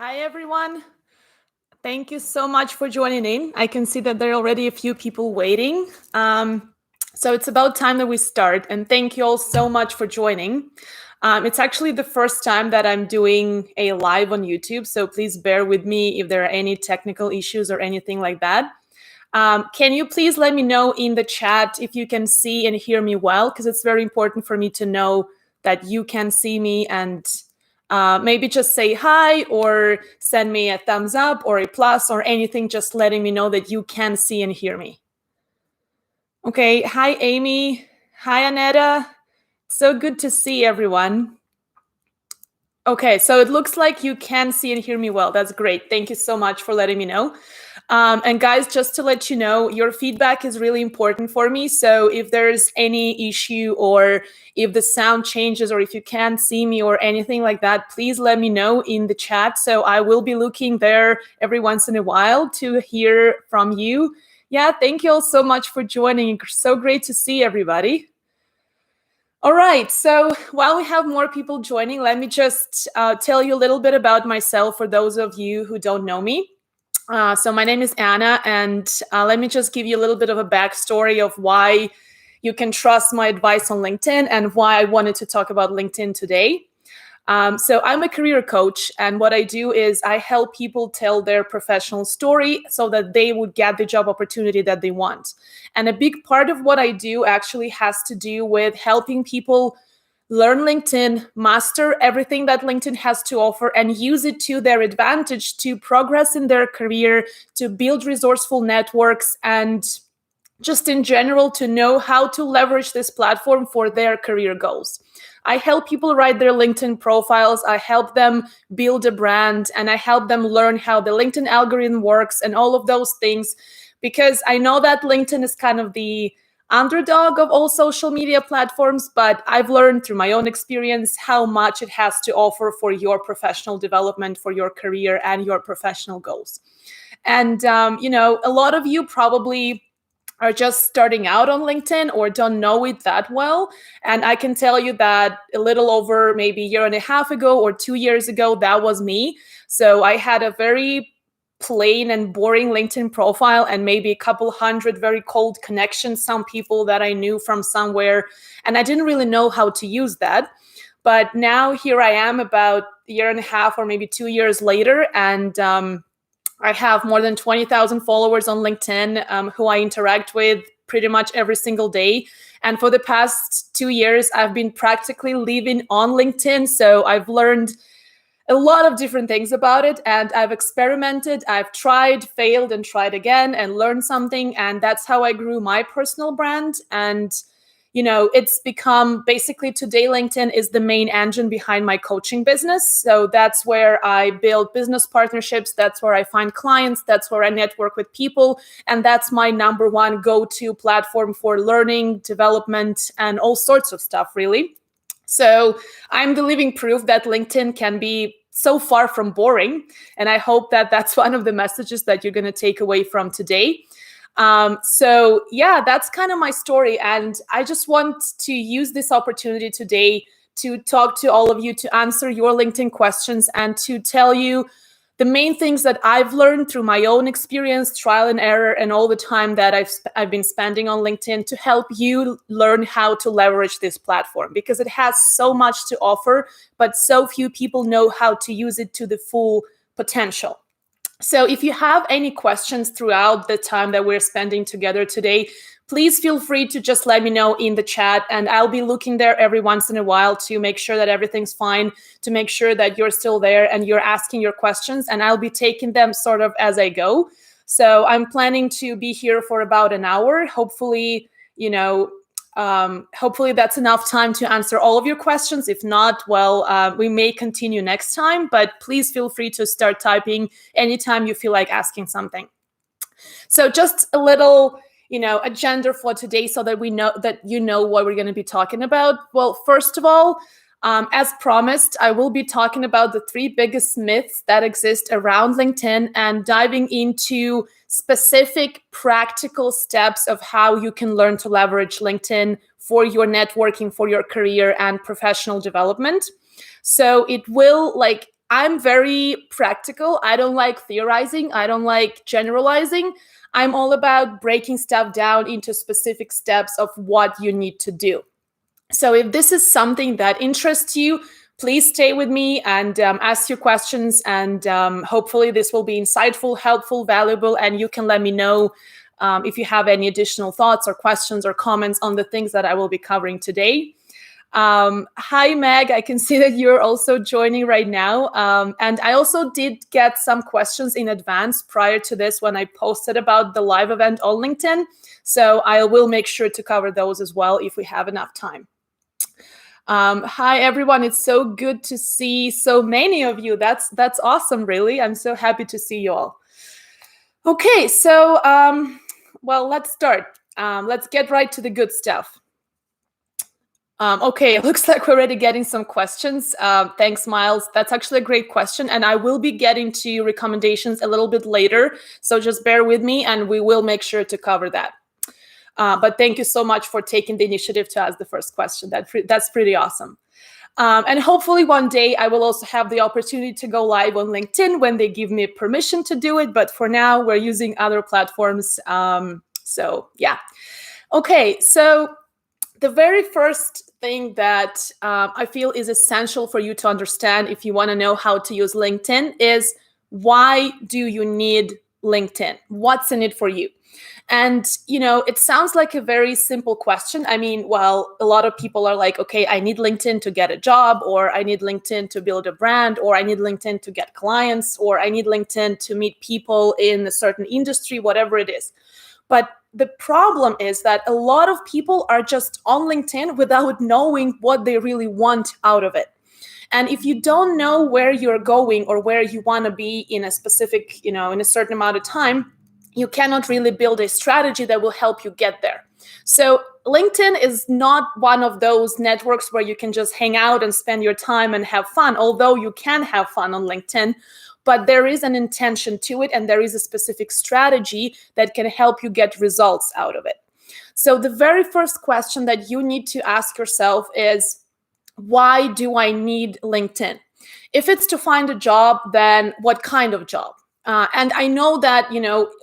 Hi, everyone. Thank you so much for joining in. I can see that there are already a few people waiting. So it's about time that we start. And thank you all so much for joining. It's actually the first time that I'm doing a live on YouTube. So please bear with me if there are any technical issues or anything like that. Can you please let me know in the chat if you can see and hear me well? Because it's very important for me to know that you can see me, and maybe just say hi or send me a thumbs up or a plus or anything, just letting me know that you can see and hear me. Okay. Hi, Amy. Hi, Aneta. So good to see everyone. Okay, so it looks like you can see and hear me well. That's great. Thank you so much for letting me know. And guys, just to let you know, your feedback is really important for me. So if there's any issue or if the sound changes or if you can't see me or anything like that, please let me know in the chat. So I will be looking there every once in a while to hear from you. Yeah, thank you all so much for joining. So great to see everybody. All right, so while we have more people joining, let me just tell you a little bit about myself for those of you who don't know me. So my name is Anna, and let me just give you a little bit of a backstory of why you can trust my advice on LinkedIn and why I wanted to talk about LinkedIn today. So I'm a career coach, and what I do is I help people tell their professional story so that they would get the job opportunity that they want. And a big part of what I do actually has to do with helping people learn LinkedIn, master everything that LinkedIn has to offer, and use it to their advantage to progress in their career, to build resourceful networks, and just in general to know how to leverage this platform for their career goals. I help people write their LinkedIn profiles, I help them build a brand, and I help them learn how the LinkedIn algorithm works and all of those things, because I know that LinkedIn is kind of the underdog of all social media platforms, but I've learned through my own experience how much it has to offer for your professional development, for your career and your professional goals. And, a lot of you probably are just starting out on LinkedIn or don't know it that well. And I can tell you that a little over maybe a year and a half ago or 2 years ago, that was me. So I had a very plain and boring LinkedIn profile and maybe a couple hundred very cold connections, some people that I knew from somewhere. And I didn't really know how to use that. But now here I am about a year and a half or maybe 2 years later. And I have more than 20,000 followers on LinkedIn who I interact with pretty much every single day. And for the past 2 years, I've been practically living on LinkedIn. So I've learned a lot of different things about it, and I've experimented, I've tried, failed, and tried again and learned something. And that's how I grew my personal brand. And it's become basically today LinkedIn is the main engine behind my coaching business. So that's where I build business partnerships. That's where I find clients. That's where I network with people. And that's my number one go-to platform for learning, development, and all sorts of stuff, really. So I'm the living proof that LinkedIn can be so far from boring. And I hope that that's one of the messages that you're going to take away from today. So yeah, that's kind of my story. And I just want to use this opportunity today to talk to all of you, to answer your LinkedIn questions, and to tell you the main things that I've learned through my own experience, trial and error, and all the time that I've been spending on LinkedIn to help you learn how to leverage this platform, because it has so much to offer, but so few people know how to use it to the full potential. So if you have any questions throughout the time that we're spending together today, please feel free to just let me know in the chat, and I'll be looking there every once in a while to make sure that everything's fine, to make sure that you're still there and you're asking your questions, and I'll be taking them sort of as I go. So I'm planning to be here for about an hour. Hopefully that's enough time to answer all of your questions. If not, well, we may continue next time, but please feel free to start typing anytime you feel like asking something. So just a little, agenda for today so that we know that what we're going to be talking about. Well, first of all, as promised, I will be talking about the 3 biggest myths that exist around LinkedIn and diving into specific practical steps of how you can learn to leverage LinkedIn for your networking, for your career and professional development. So it will I'm very practical. I don't like theorizing. I don't like generalizing. I'm all about breaking stuff down into specific steps of what you need to do. So if this is something that interests you, please stay with me and ask your questions. And hopefully this will be insightful, helpful, valuable, and you can let me know if you have any additional thoughts or questions or comments on the things that I will be covering today. Hi, Meg. I can see that you're also joining right now. And I also did get some questions in advance prior to this when I posted about the live event on LinkedIn. So I will make sure to cover those as well if we have enough time. Hi, everyone. It's so good to see so many of you. That's awesome, really. I'm so happy to see you all. Okay, so, well, let's start. Let's get right to the good stuff. Okay, it looks like we're already getting some questions. Thanks, Miles. That's actually a great question. And I will be getting to recommendations a little bit later. So just bear with me and we will make sure to cover that. But thank you so much for taking the initiative to ask the first question. That's pretty awesome. And hopefully one day I will also have the opportunity to go live on LinkedIn when they give me permission to do it. But for now, we're using other platforms. So yeah. Okay, so the very first thing that I feel is essential for you to understand if you want to know how to use LinkedIn is, why do you need LinkedIn? What's in it for you? And, it sounds like a very simple question. I mean, well, a lot of people are like, okay, I need LinkedIn to get a job, or I need LinkedIn to build a brand, or I need LinkedIn to get clients, or I need LinkedIn to meet people in a certain industry, whatever it is. But the problem is that a lot of people are just on LinkedIn without knowing what they really want out of it. And if you don't know where you're going or where you want to be in a specific, in a certain amount of time, you cannot really build a strategy that will help you get there. So LinkedIn is not one of those networks where you can just hang out and spend your time and have fun, although you can have fun on LinkedIn. But there is an intention to it, and there is a specific strategy that can help you get results out of it. So the very first question that you need to ask yourself is, why do I need LinkedIn? If it's to find a job, then what kind of job? And I know that,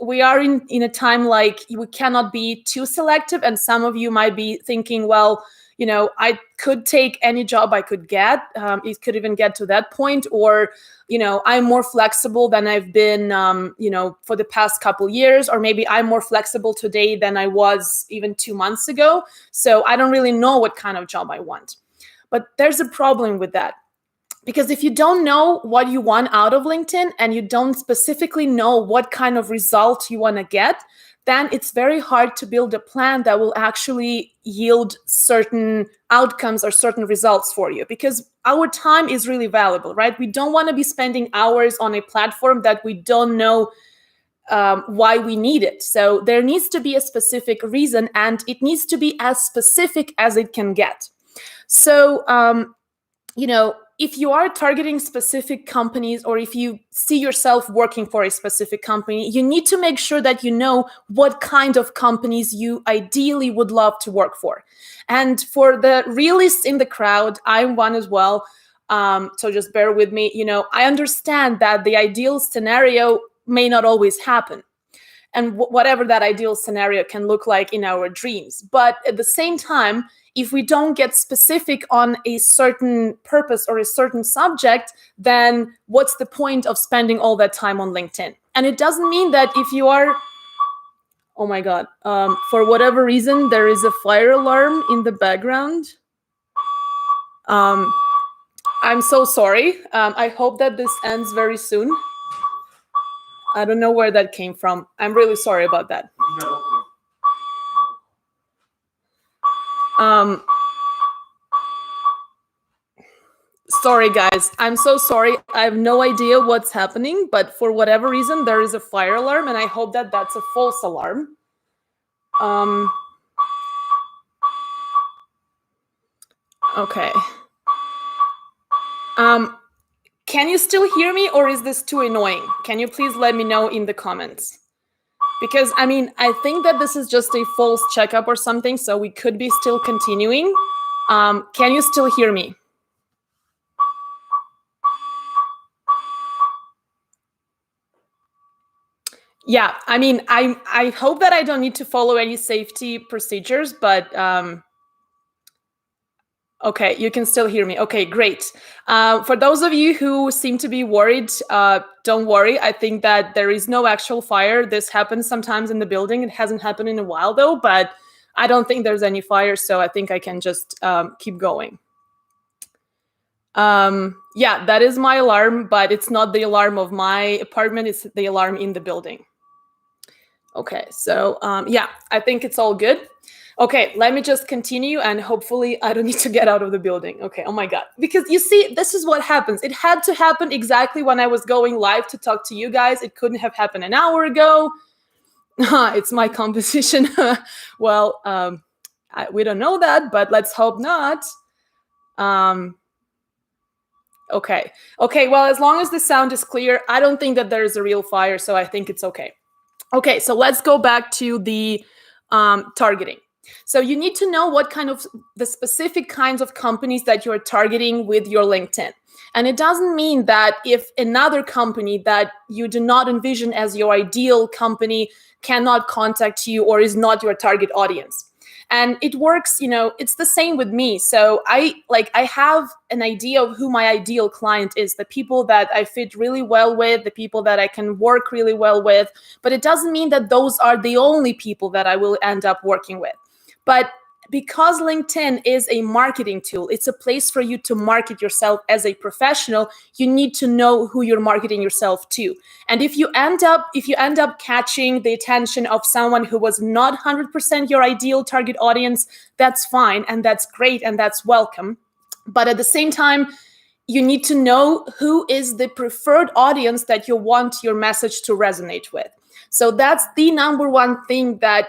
we are in a time like we cannot be too selective. And some of you might be thinking, well, I could take any job I could get. It could even get to that point. Or, I'm more flexible than I've been, for the past couple years. Or maybe I'm more flexible today than I was even 2 months ago. So I don't really know what kind of job I want. But there's a problem with that. Because if you don't know what you want out of LinkedIn and you don't specifically know what kind of result you want to get, then it's very hard to build a plan that will actually yield certain outcomes or certain results for you. Because our time is really valuable, right? We don't want to be spending hours on a platform that we don't know why we need it. So there needs to be a specific reason, and it needs to be as specific as it can get. So, if you are targeting specific companies, or if you see yourself working for a specific company, you need to make sure that you know what kind of companies you ideally would love to work for. And for the realists in the crowd, I'm one as well. So just bear with me. I understand that the ideal scenario may not always happen, and whatever that ideal scenario can look like in our dreams. But at the same time, if we don't get specific on a certain purpose or a certain subject, then what's the point of spending all that time on LinkedIn? And it doesn't mean that if you are, oh my God, for whatever reason, there is a fire alarm in the background. I'm so sorry. I hope that this ends very soon. I don't know where that came from. I'm really sorry about that. Sorry, guys. I'm so sorry. I have no idea what's happening, but for whatever reason, there is a fire alarm, and I hope that that's a false alarm. Okay. Can you still hear me, or is this too annoying? Can you please let me know in the comments? Because, I think that this is just a false checkup or something, so we could be still continuing. Can you still hear me? Yeah, I mean, I hope that I don't need to follow any safety procedures, but okay, you can still hear me. Okay, great. For those of you who seem to be worried, don't worry. I think that there is no actual fire. This happens sometimes in the building. It hasn't happened in a while though, but I don't think there's any fire, so I think I can just keep going. Yeah, that is my alarm, but it's not the alarm of my apartment. It's the alarm in the building. Okay, so yeah, I think it's all good. Okay, let me just continue and hopefully I don't need to get out of the building. Okay, oh my God. Because you see, this is what happens. It had to happen exactly when I was going live to talk to you guys. It couldn't have happened an hour ago. It's my composition. Well, we don't know that, but let's hope not. Okay. Okay, well, as long as the sound is clear, I don't think that there's a real fire, so I think it's okay. Okay, so let's go back to the targeting. So you need to know what kind of the specific kinds of companies that you're targeting with your LinkedIn. And it doesn't mean that if another company that you do not envision as your ideal company cannot contact you or is not your target audience. And it works, it's the same with me. So I have an idea of who my ideal client is, the people that I fit really well with, the people that I can work really well with, but it doesn't mean that those are the only people that I will end up working with. But because LinkedIn is a marketing tool, it's a place for you to market yourself as a professional. You need to know who you're marketing yourself to. And if you end up catching the attention of someone who was not 100% your ideal target audience, that's fine and that's great and that's welcome. But at the same time, you need to know who is the preferred audience that you want your message to resonate with. So that's the number one thing that,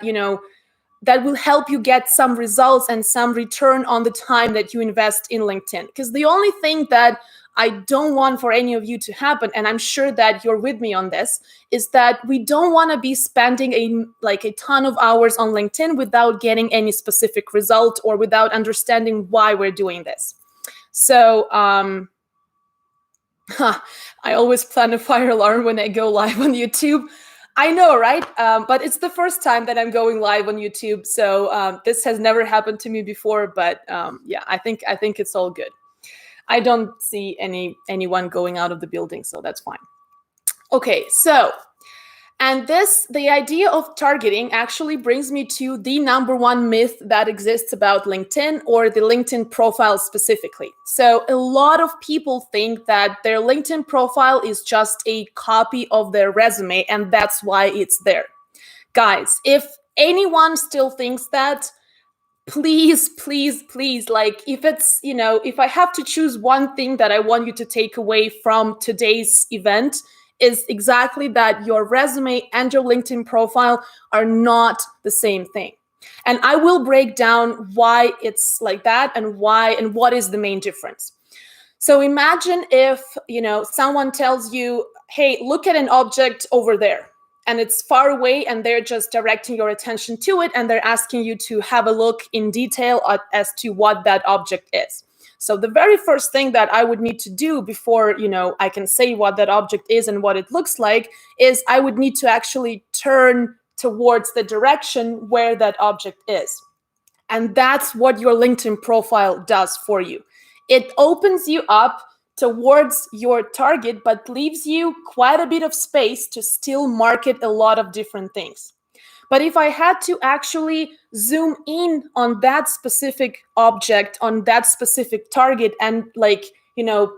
that will help you get some results and some return on the time that you invest in LinkedIn. Because the only thing that I don't want for any of you to happen, and I'm sure that you're with me on this, is that we don't want to be spending a ton of hours on LinkedIn without getting any specific result or without understanding why we're doing this. So I always plan a fire alarm when I go live on YouTube. I know, right? But it's the first time that I'm going live on YouTube, so this has never happened to me before. But yeah, I think it's all good. I don't see anyone going out of the building, so that's fine. Okay, so and the idea of targeting actually brings me to the number one myth that exists about LinkedIn or the LinkedIn profile specifically. So a lot of people think that their LinkedIn profile is just a copy of their resume and that's why it's there. Guys, if anyone still thinks that, please, like if I have to choose one thing that I want you to take away from today's event, is exactly that your resume and your LinkedIn profile are not the same thing. And I will break down why it's like that and what is the main difference. So imagine if, someone tells you, hey, look at an object over there. And it's far away and they're just directing your attention to it and they're asking you to have a look in detail as to what that object is. So the very first thing that I would need to do before, I can say what that object is and what it looks like is I would need to actually turn towards the direction where that object is. And that's what your LinkedIn profile does for you. It opens you up towards your target, but leaves you quite a bit of space to still market a lot of different things. But if I had to actually zoom in on that specific object, on that specific target, and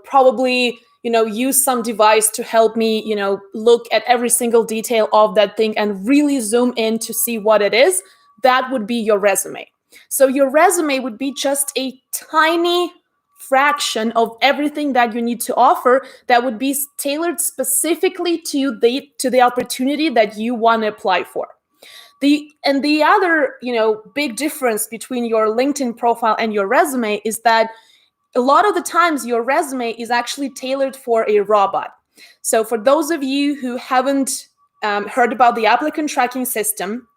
probably, use some device to help me, look at every single detail of that thing and really zoom in to see what it is, that would be your resume. So your resume would be just a tiny fraction of everything that you need to offer that would be tailored specifically to the opportunity that you want to apply for. The other, big difference between your LinkedIn profile and your resume is that a lot of the times your resume is actually tailored for a robot. So for those of you who haven't heard about the applicant tracking system,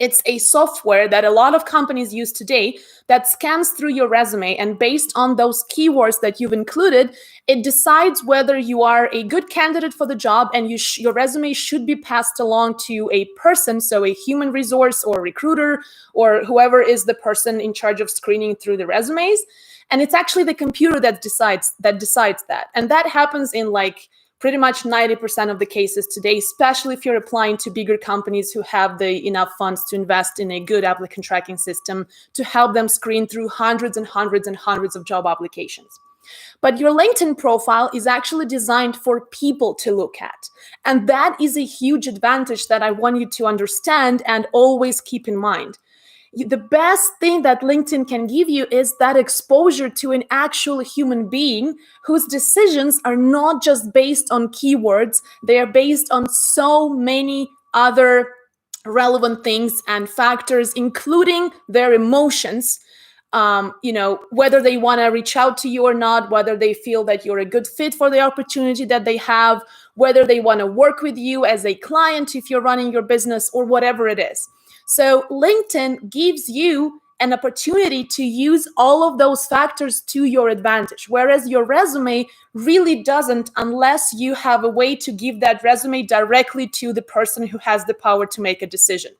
It's a software that a lot of companies use today that scans through your resume, and based on those keywords that you've included, it decides whether you are a good candidate for the job, and your resume should be passed along to a person, so a human resource or recruiter or whoever is the person in charge of screening through the resumes. And it's actually the computer that decides that. And that happens in like pretty much 90% of the cases today, especially if you're applying to bigger companies who have the enough funds to invest in a good applicant tracking system to help them screen through hundreds and hundreds and hundreds of job applications. But your LinkedIn profile is actually designed for people to look at. And that is a huge advantage that I want you to understand and always keep in mind. The best thing that LinkedIn can give you is that exposure to an actual human being whose decisions are not just based on keywords, they are based on so many other relevant things and factors, including their emotions. Whether they want to reach out to you or not, whether they feel that you're a good fit for the opportunity that they have, whether they want to work with you as a client if you're running your business, or whatever it is. So LinkedIn gives you an opportunity to use all of those factors to your advantage, whereas your resume really doesn't, unless you have a way to give that resume directly to the person who has the power to make a decision.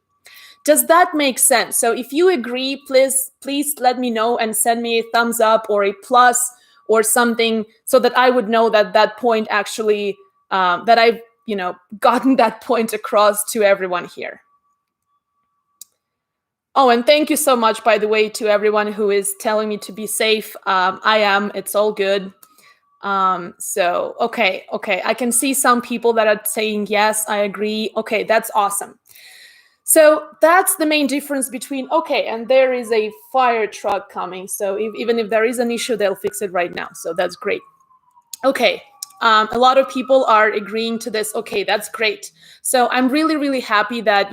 Does that make sense? So if you agree, please let me know and send me a thumbs up or a plus or something, so that I would know that point actually, that I've gotten that point across to everyone here. Oh, and thank you so much, by the way, to everyone who is telling me to be safe. I am. It's all good. So, okay. I can see some people that are saying, yes, I agree. Okay, that's awesome. So that's the main difference between, okay, and there is a fire truck coming. So even if there is an issue, they'll fix it right now. So that's great. Okay. A lot of people are agreeing to this. Okay, that's great. So I'm really, really happy that,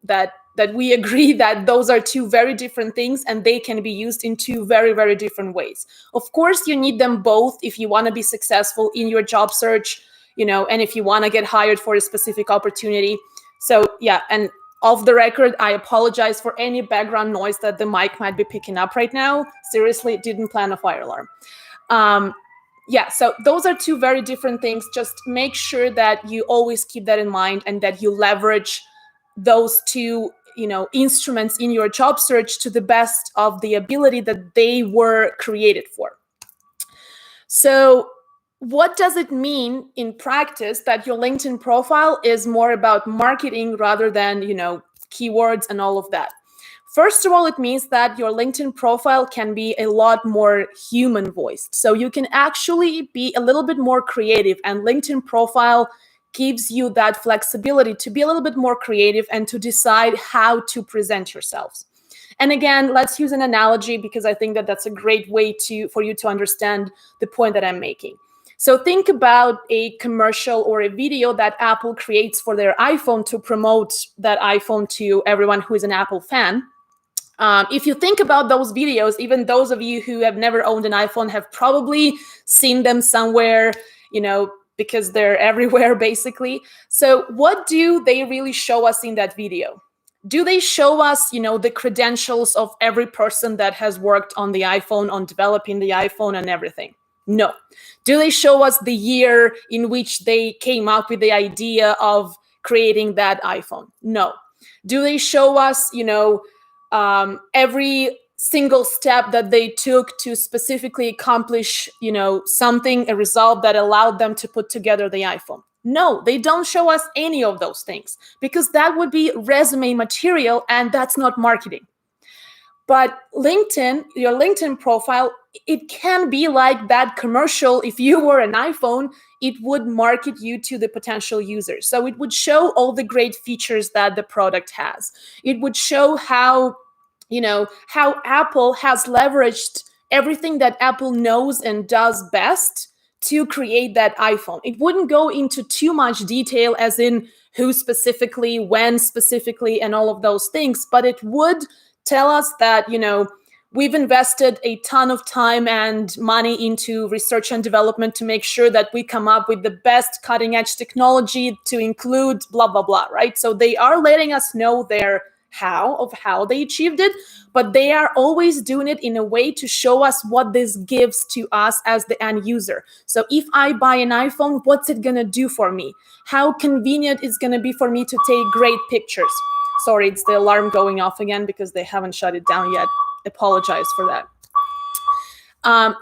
that we agree that those are two very different things and they can be used in two very, very different ways. Of course, you need them both if you want to be successful in your job search, and if you want to get hired for a specific opportunity. So yeah, and off the record, I apologize for any background noise that the mic might be picking up right now. Seriously, didn't plan a fire alarm. Yeah, so those are two very different things. Just make sure that you always keep that in mind and that you leverage those two instruments in your job search to the best of the ability that they were created for. So what does it mean in practice that your LinkedIn profile is more about marketing rather than, keywords and all of that? First of all, it means that your LinkedIn profile can be a lot more human voiced. So you can actually be a little bit more creative, and LinkedIn profile gives you that flexibility to be a little bit more creative and to decide how to present yourselves. And again, let's use an analogy because I think that that's a great way for you to understand the point that I'm making. So think about a commercial or a video that Apple creates for their iPhone to promote that iPhone to everyone who is an Apple fan. If you think about those videos, even those of you who have never owned an iPhone have probably seen them somewhere, because they're everywhere, basically. So what do they really show us in that video? Do they show us, the credentials of every person that has worked on the iPhone, on developing the iPhone and everything? No. Do they show us the year in which they came up with the idea of creating that iPhone? No. Do they show us, every single step that they took to specifically accomplish, something, a result that allowed them to put together the iPhone? No, they don't show us any of those things because that would be resume material and that's not marketing. But LinkedIn, your LinkedIn profile, it can be like that commercial. If you were an iPhone, it would market you to the potential users. So it would show all the great features that the product has. It would show how Apple has leveraged everything that Apple knows and does best to create that iPhone. It wouldn't go into too much detail as in who specifically, when specifically, and all of those things, but it would tell us that, we've invested a ton of time and money into research and development to make sure that we come up with the best cutting edge technology to include blah, blah, blah, right? So they are letting us know their how they achieved it, but they are always doing it in a way to show us what this gives to us as the end user. So if I buy an iPhone, what's it gonna do for me? How convenient it's gonna be for me to take great pictures. Sorry, it's the alarm going off again because they haven't shut it down yet. Apologize for that.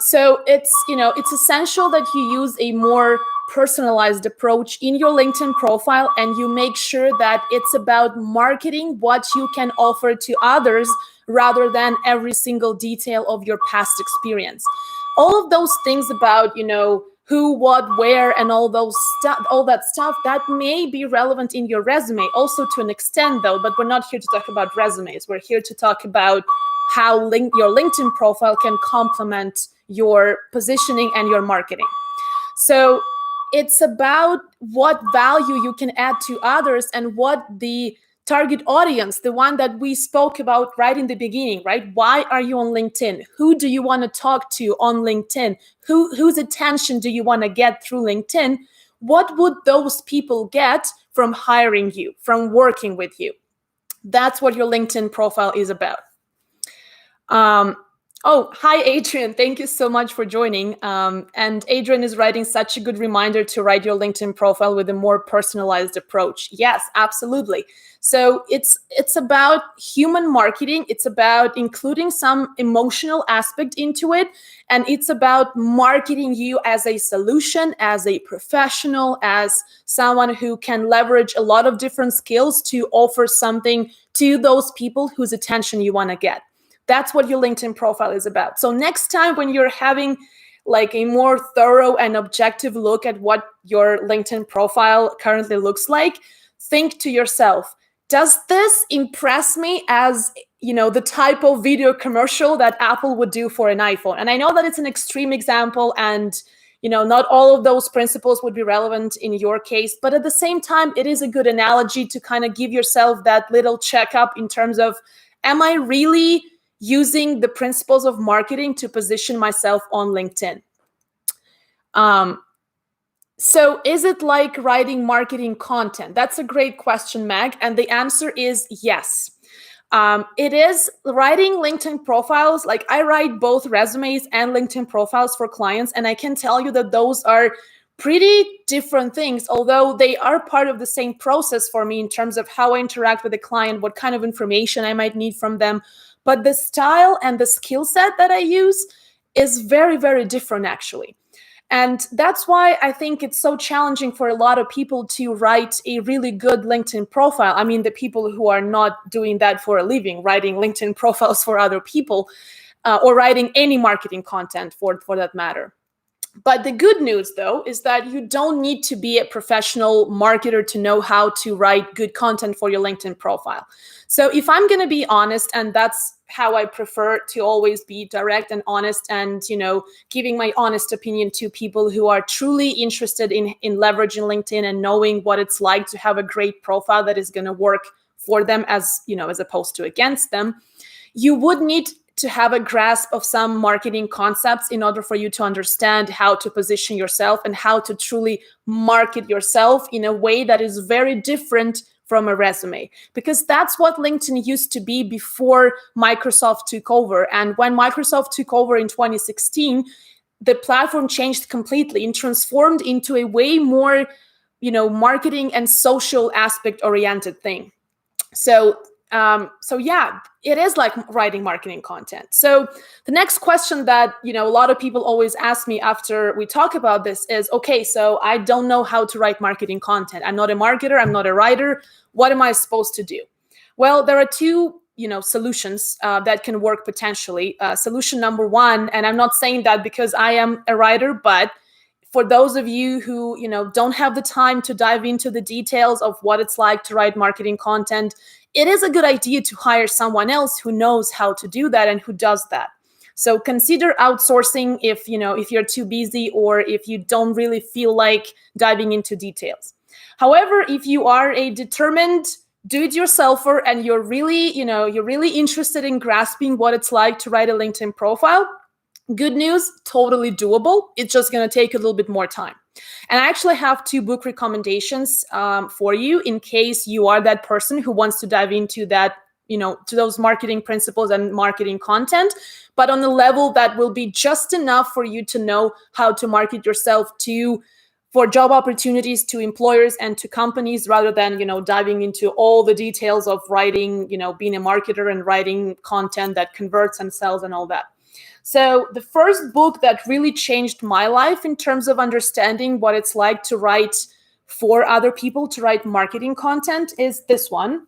So it's essential that you use a more personalized approach in your LinkedIn profile, and you make sure that it's about marketing what you can offer to others rather than every single detail of your past experience. All of those things about, who, what, where, and all that stuff that may be relevant in your resume also to an extent though, but we're not here to talk about resumes. We're here to talk about how your LinkedIn profile can complement your positioning and your marketing. So it's about what value you can add to others and what the target audience, the one that we spoke about right in the beginning, right? Why are you on LinkedIn? Who do you want to talk to on LinkedIn? Whose attention do you want to get through LinkedIn? What would those people get from hiring you, from working with you? That's what your LinkedIn profile is about. Oh, hi, Adrian. Thank you so much for joining. And Adrian is writing such a good reminder to write your LinkedIn profile with a more personalized approach. Yes, absolutely. So it's about human marketing. It's about including some emotional aspect into it. And it's about marketing you as a solution, as a professional, as someone who can leverage a lot of different skills to offer something to those people whose attention you want to get. That's what your LinkedIn profile is about. So next time when you're having like a more thorough and objective look at what your LinkedIn profile currently looks like, think to yourself, does this impress me as, the type of video commercial that Apple would do for an iPhone? And I know that it's an extreme example and, not all of those principles would be relevant in your case, but at the same time, it is a good analogy to kind of give yourself that little checkup in terms of, am I really using the principles of marketing to position myself on LinkedIn? So is it like writing marketing content? That's a great question, Meg. And the answer is yes. It is writing LinkedIn profiles. Like I write both resumes and LinkedIn profiles for clients. And I can tell you that those are pretty different things, although they are part of the same process for me in terms of how I interact with the client, what kind of information I might need from them. But the style and the skill set that I use is very, very different, actually. And that's why I think it's so challenging for a lot of people to write a really good LinkedIn profile. I mean, the people who are not doing that for a living, writing LinkedIn profiles for other people, or writing any marketing content for that matter. But the good news, though, is that you don't need to be a professional marketer to know how to write good content for your LinkedIn profile. So if I'm going to be honest, and that's how I prefer to always be direct and honest and, giving my honest opinion to people who are truly interested in leveraging LinkedIn and knowing what it's like to have a great profile that is going to work for them as opposed to against them, you would need to have a grasp of some marketing concepts in order for you to understand how to position yourself and how to truly market yourself in a way that is very different from a resume, because that's what LinkedIn used to be before Microsoft took over. And when Microsoft took over in 2016, the platform changed completely and transformed into a way more, marketing and social aspect oriented thing. So yeah, it is like writing marketing content. So the next question that, a lot of people always ask me after we talk about this is, okay, so I don't know how to write marketing content. I'm not a marketer. I'm not a writer. What am I supposed to do? Well, there are two, solutions that can work potentially. Solution number one, and I'm not saying that because I am a writer, but for those of you who, don't have the time to dive into the details of what it's like to write marketing content, it is a good idea to hire someone else who knows how to do that and who does that. So consider outsourcing if you're too busy or if you don't really feel like diving into details. However, if you are a determined do-it-yourselfer and you're really interested in grasping what it's like to write a LinkedIn profile, good news, totally doable. It's just going to take a little bit more time. And I actually have 2 book recommendations for you in case you are that person who wants to dive into that to those marketing principles and marketing content, but on a level that will be just enough for you to know how to market yourself for job opportunities, to employers and to companies, rather than, diving into all the details of writing, being a marketer and writing content that converts and sells and all that. So the first book that really changed my life in terms of understanding what it's like to write for other people, to write marketing content, is this one.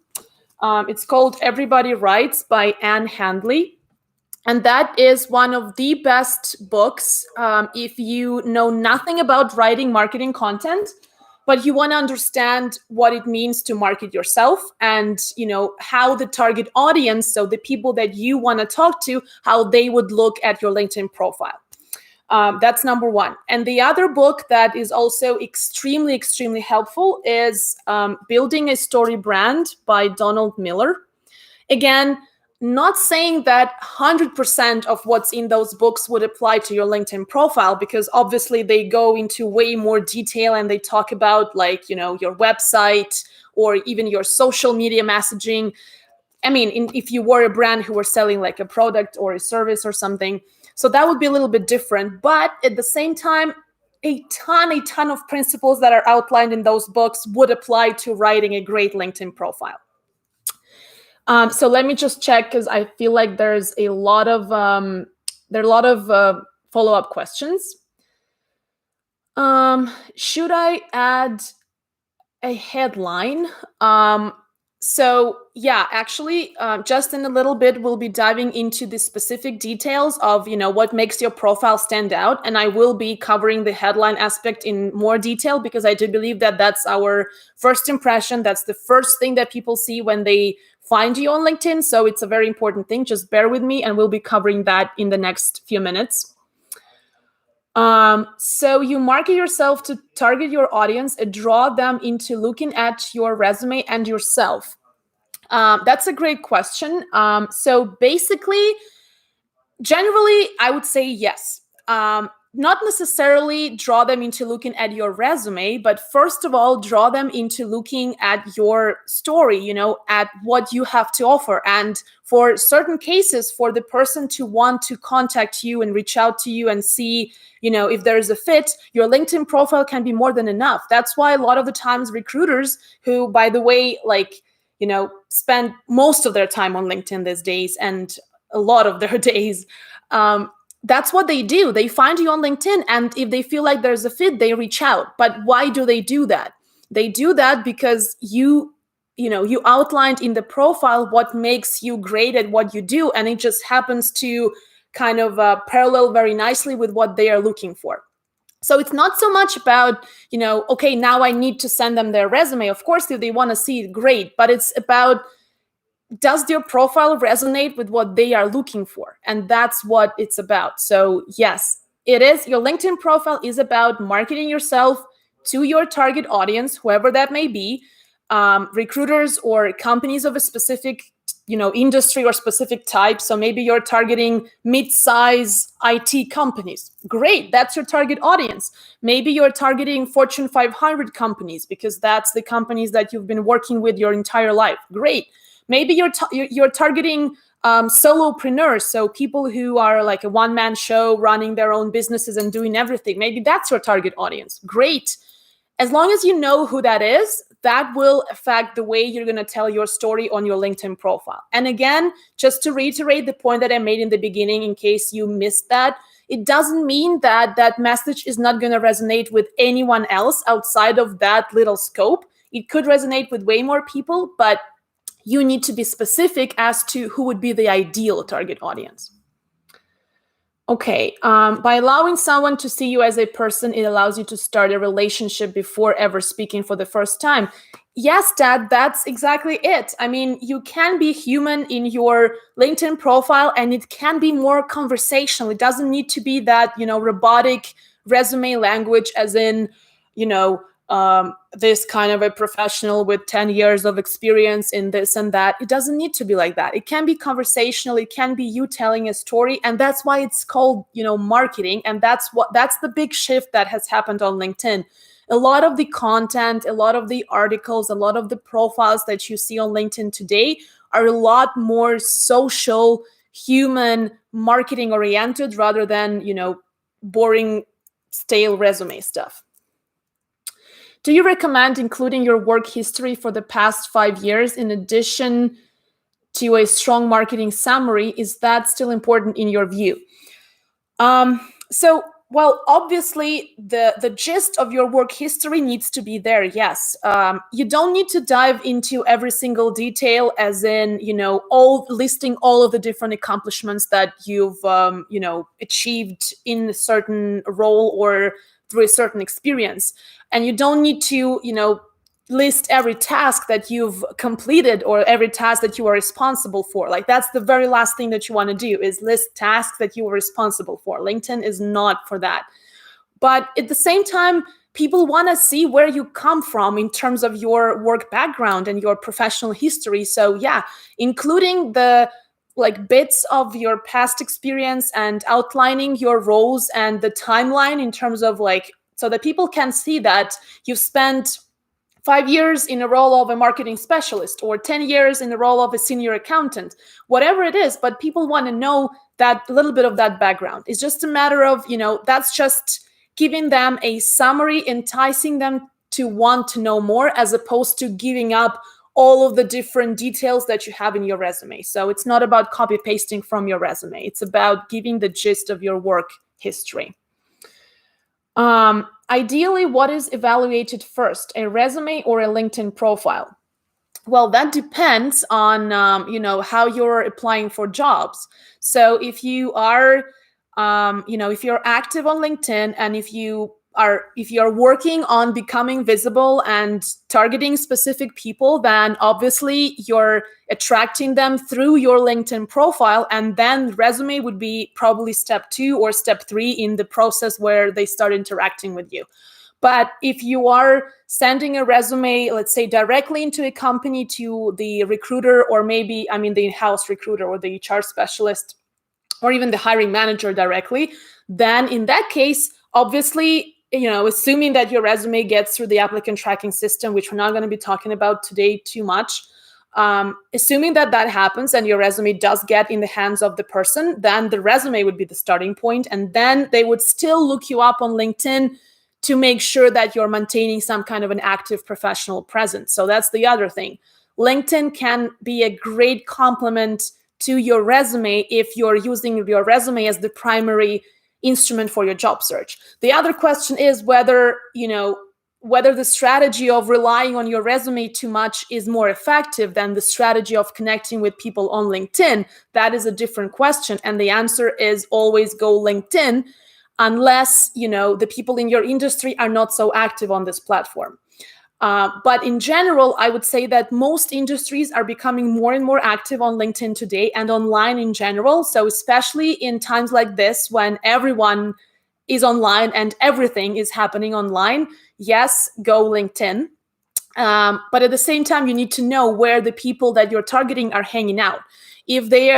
It's called Everybody Writes by Anne Handley. And that is one of the best books if you know nothing about writing marketing content, but you want to understand what it means to market yourself and, how the target audience, so the people that you want to talk to, how they would look at your LinkedIn profile. That's number one. And the other book that is also extremely, extremely helpful is Building a Story Brand by Donald Miller. Again, not saying that 100% of what's in those books would apply to your LinkedIn profile, because obviously they go into way more detail and they talk about your website or even your social media messaging. I mean, if you were a brand who were selling like a product or a service or something, so that would be a little bit different. But at the same time, a ton of principles that are outlined in those books would apply to writing a great LinkedIn profile. So let me just check, because I feel like there's a lot of follow-up questions. Should I add a headline? So yeah, actually, just in a little bit, we'll be diving into the specific details of, what makes your profile stand out. And I will be covering the headline aspect in more detail, because I do believe that that's our first impression. That's the first thing that people see when they find you on LinkedIn. So it's a very important thing. Just bear with me, and we'll be covering that in the next few minutes. So you market yourself to target your audience and draw them into looking at your resume and yourself. That's a great question. So basically, generally, I would say yes. Not necessarily draw them into looking at your resume, but first of all, draw them into looking at your story, at what you have to offer. And for certain cases, for the person to want to contact you and reach out to you and see, if there is a fit, your LinkedIn profile can be more than enough. That's why a lot of the times recruiters who, by the way, spend most of their time on LinkedIn these days, and a lot of their days, that's what they do. They find you on LinkedIn, and if they feel like there's a fit, they reach out. But why do they do that? They do that because you outlined in the profile what makes you great at what you do, and it just happens to kind of parallel very nicely with what they are looking for. So it's not so much about, okay, now I need to send them their resume. Of course, if they want to see it, great. But it's about, does your profile resonate with what they are looking for? And that's what it's about. So yes, it is. Your LinkedIn profile is about marketing yourself to your target audience, whoever that may be, recruiters or companies of a specific, industry or specific type. So maybe you're targeting mid-size IT companies. Great, that's your target audience. Maybe you're targeting Fortune 500 companies because that's the companies that you've been working with your entire life. Great. Maybe you're targeting solopreneurs, so people who are like a one-man show, running their own businesses and doing everything. Maybe that's your target audience. Great. As long as you know who that is, that will affect the way you're going to tell your story on your LinkedIn profile. And again, just to reiterate the point that I made in the beginning, in case you missed that, it doesn't mean that that message is not going to resonate with anyone else outside of that little scope. It could resonate with way more people, but you need to be specific as to who would be the ideal target audience. Okay, by allowing someone to see you as a person, it allows you to start a relationship before ever speaking for the first time. Yes, Dad, that's exactly it. I mean, you can be human in your LinkedIn profile, and it can be more conversational. It doesn't need to be that, robotic resume language, as in, this kind of a professional with 10 years of experience in this and that. It doesn't need to be like that. It can be conversational. It can be you telling a story. And that's why it's called, marketing. And that's the big shift that has happened on LinkedIn. A lot of the content, a lot of the articles, a lot of the profiles that you see on LinkedIn today are a lot more social, human, marketing oriented rather than, boring, stale resume stuff. Do you recommend including your work history for the past 5 years in addition to a strong marketing summary? Is that still important in your view? So, well, obviously, the gist of your work history needs to be there. Yes, you don't need to dive into every single detail, as in, all listing all of the different accomplishments that you've achieved in a certain role or through a certain experience, and you don't need to list every task that you've completed or every task that you are responsible for. Like, that's the very last thing that you want to do, is list tasks that you were responsible for. LinkedIn is not for that. But at the same time, people want to see where you come from in terms of your work background and your professional history. So yeah, including the bits of your past experience and outlining your roles and the timeline in terms of so that people can see that you've spent 5 years in a role of a marketing specialist or 10 years in the role of a senior accountant, whatever it is. But people want to know that little bit of that background. It's just a matter of, that's just giving them a summary, enticing them to want to know more, as opposed to giving up all of the different details that you have in your resume. So it's not about copy pasting from your resume. It's about giving the gist of your work history. Ideally, what is evaluated first, a resume or a LinkedIn profile? Well, that depends on how you're applying for jobs. So if you are if you're active on LinkedIn, and if you're working on becoming visible and targeting specific people, then obviously you're attracting them through your LinkedIn profile, and then resume would be probably step 2 or step 3 in the process where they start interacting with you. But if you are sending a resume, let's say directly into a company to the recruiter, or maybe, the in-house recruiter or the HR specialist, or even the hiring manager directly, then in that case, obviously, assuming that your resume gets through the applicant tracking system, which we're not going to be talking about today too much, assuming that happens and your resume does get in the hands of the person, then the resume would be the starting point. And then they would still look you up on LinkedIn to make sure that you're maintaining some kind of an active professional presence. So that's the other thing. LinkedIn can be a great complement to your resume if you're using your resume as the primary instrument for your job search. The other question is whether the strategy of relying on your resume too much is more effective than the strategy of connecting with people on LinkedIn. That is a different question. And the answer is always go LinkedIn, unless, the people in your industry are not so active on this platform. But in general, I would say that most industries are becoming more and more active on LinkedIn today, and online in general. So especially in times like this, when everyone is online and everything is happening online, yes, go LinkedIn. But at the same time, you need to know where the people that you're targeting are hanging out. If they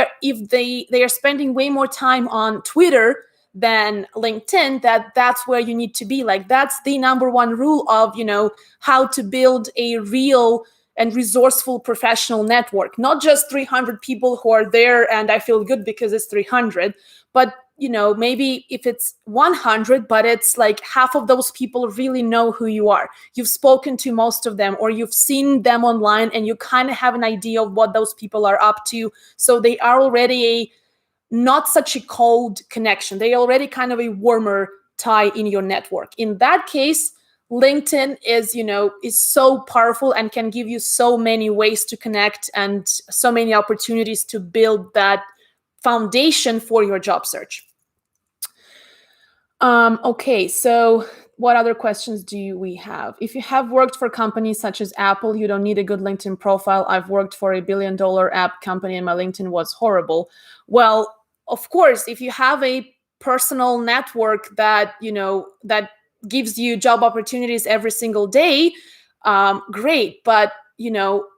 are spending way more time on Twitter than LinkedIn, that's where you need to be. That's the number one rule of how to build a real and resourceful professional network. Not just 300 people who are there and I feel good because it's 300, but maybe if it's 100, but it's half of those people really know who you are. You've spoken to most of them, or you've seen them online, and you kind of have an idea of what those people are up to. So they are already not such a cold connection. They already kind of a warmer tie in your network. In that case, LinkedIn is so powerful and can give you so many ways to connect and so many opportunities to build that foundation for your job search. Okay, so what other questions do we have? If you have worked for companies such as Apple, you don't need a good LinkedIn profile. I've worked for $1 billion app company and my LinkedIn was horrible. Well, of course, if you have a personal network that gives you job opportunities every single day, great. But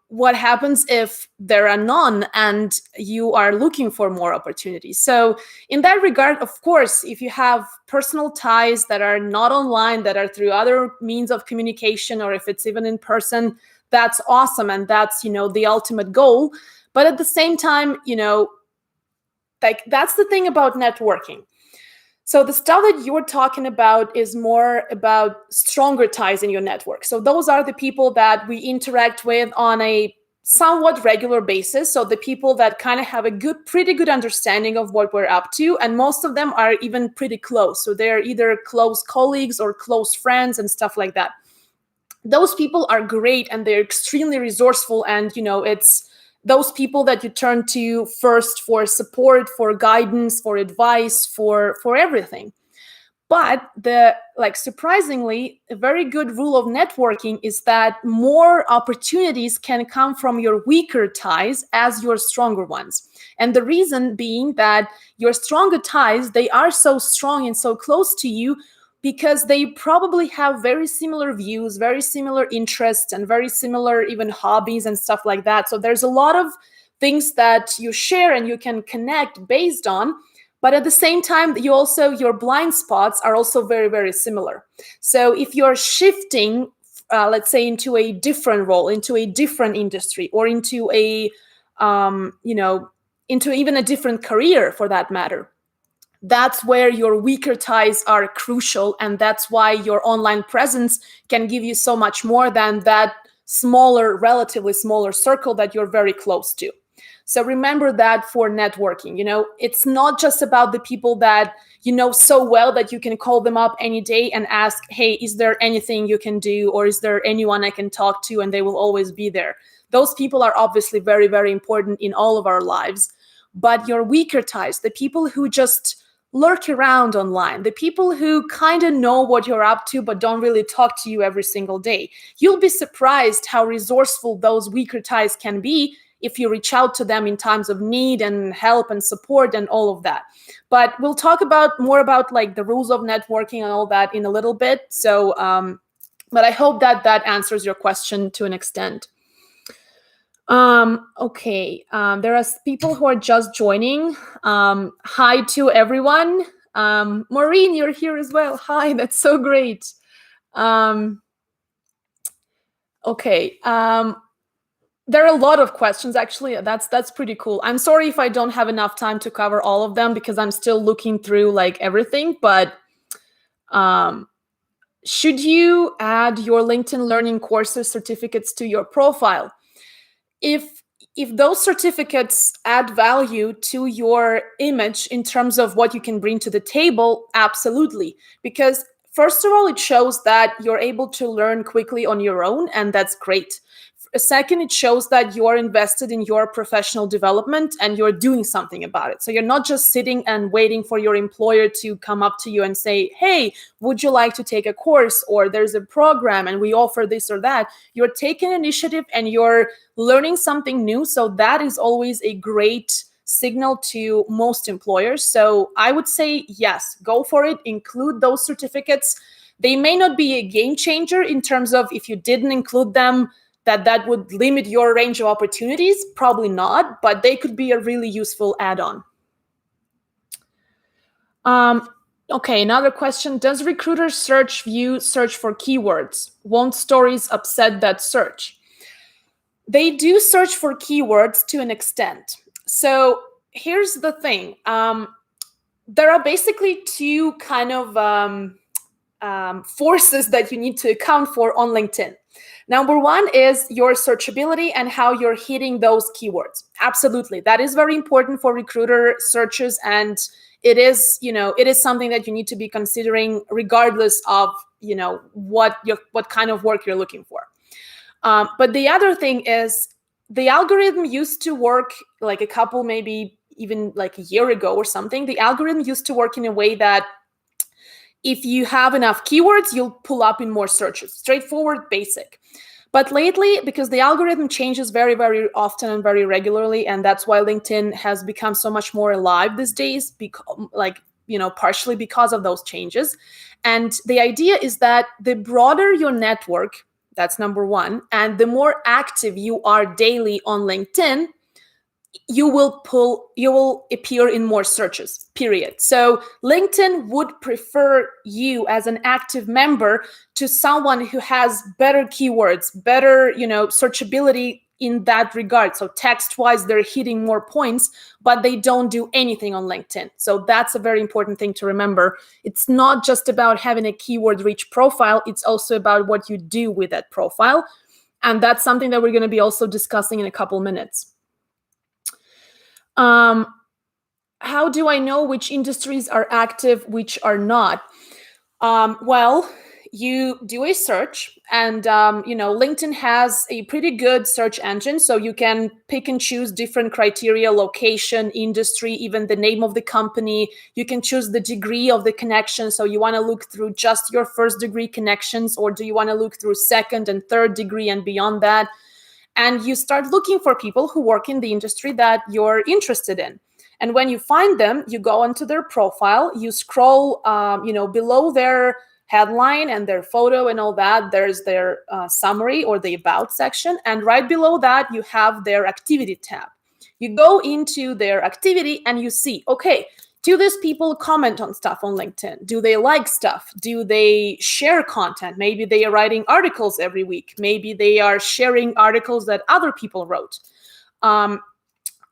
what happens if there are none and you are looking for more opportunities? So in that regard, of course, if you have personal ties that are not online, that are through other means of communication, or if it's even in person, that's awesome. And that's, the ultimate goal. But at the same time, like that's the thing about networking. So the stuff that you're talking about is more about stronger ties in your network. So those are the people that we interact with on a somewhat regular basis. So the people that kind of have a pretty good understanding of what we're up to. And most of them are even pretty close. So they're either close colleagues or close friends and stuff like that. Those people are great and they're extremely resourceful. And, it's those people that you turn to first for support, for guidance, for advice, for everything. But surprisingly, a very good rule of networking is that more opportunities can come from your weaker ties as your stronger ones. And the reason being that your stronger ties, they are so strong and so close to you because they probably have very similar views, very similar interests, and very similar even hobbies and stuff like that. So there's a lot of things that you share and you can connect based on. But at the same time, your blind spots are also very, very similar. So if you're shifting, let's say, into a different role, into a different industry, or into into even a different career for that matter, that's where your weaker ties are crucial. And that's why your online presence can give you so much more than that relatively smaller circle that you're very close to. So remember that for networking, it's not just about the people that you know so well that you can call them up any day and ask, hey, is there anything you can do? Or is there anyone I can talk to? And they will always be there. Those people are obviously very, very important in all of our lives. But your weaker ties, the people who just lurk around online, the people who kind of know what you're up to but don't really talk to you every single day, you'll be surprised how resourceful those weaker ties can be if you reach out to them in times of need and help and support and all of that. But we'll talk more about like the rules of networking and all that in a little bit. So, but I hope that answers your question to an extent. Okay. There are people who are just joining. Hi to everyone. Maureen, you're here as well. Hi, that's so great. Okay. There are a lot of questions, actually. That's pretty cool. I'm sorry if I don't have enough time to cover all of them because I'm still looking through like everything, but should you add your LinkedIn Learning courses certificates to your profile? If those certificates add value to your image in terms of what you can bring to the table, absolutely. Because first of all, it shows that you're able to learn quickly on your own, and that's great. Second, it shows that you're invested in your professional development and you're doing something about it. So you're not just sitting and waiting for your employer to come up to you and say, hey, would you like to take a course? Or there's a program and we offer this or that. You're taking initiative and you're learning something new. So that is always a great signal to most employers. So I would say, yes, go for it. Include those certificates. They may not be a game changer in terms of if you didn't include them, that would limit your range of opportunities. Probably not, but they could be a really useful add-on. Okay, another question. Does recruiter search view search for keywords? Won't stories upset that search? They do search for keywords to an extent. So here's the thing. There are basically two kind of forces that you need to account for on LinkedIn. Number one is your searchability and how you're hitting those keywords. Absolutely. That is very important for recruiter searches. And it is something that you need to be considering regardless of, what kind of work you're looking for. But the other thing is the algorithm used to work like maybe even like a year ago or something. The algorithm used to work in a way that if you have enough keywords, you'll pull up in more searches. Straightforward, basic. But lately, because the algorithm changes very, very often and very regularly, and that's why LinkedIn has become so much more alive these days, partially because of those changes. And the idea is that the broader your network, that's number one, and the more active you are daily on LinkedIn, you will appear in more searches, period. So LinkedIn would prefer you as an active member to someone who has better keywords, better, searchability in that regard. So text-wise, they're hitting more points, but they don't do anything on LinkedIn. So that's a very important thing to remember. It's not just about having a keyword-rich profile. It's also about what you do with that profile. And that's something that we're going to be also discussing in a couple minutes. How do I know which industries are active, which are not? Well, you do a search, and LinkedIn has a pretty good search engine, so you can pick and choose different criteria: location, industry, even the name of the company. You can choose the degree of the connection, so you want to look through just your first degree connections, or do you want to look through second and third degree and beyond that? And you start looking for people who work in the industry that you're interested in. And when you find them, you go onto their profile, you scroll, below their headline and their photo and all that, there's their summary or the about section. And right below that, you have their activity tab. You go into their activity and you see, okay, do these people comment on stuff on LinkedIn? Do they like stuff? Do they share content? Maybe they are writing articles every week. Maybe they are sharing articles that other people wrote.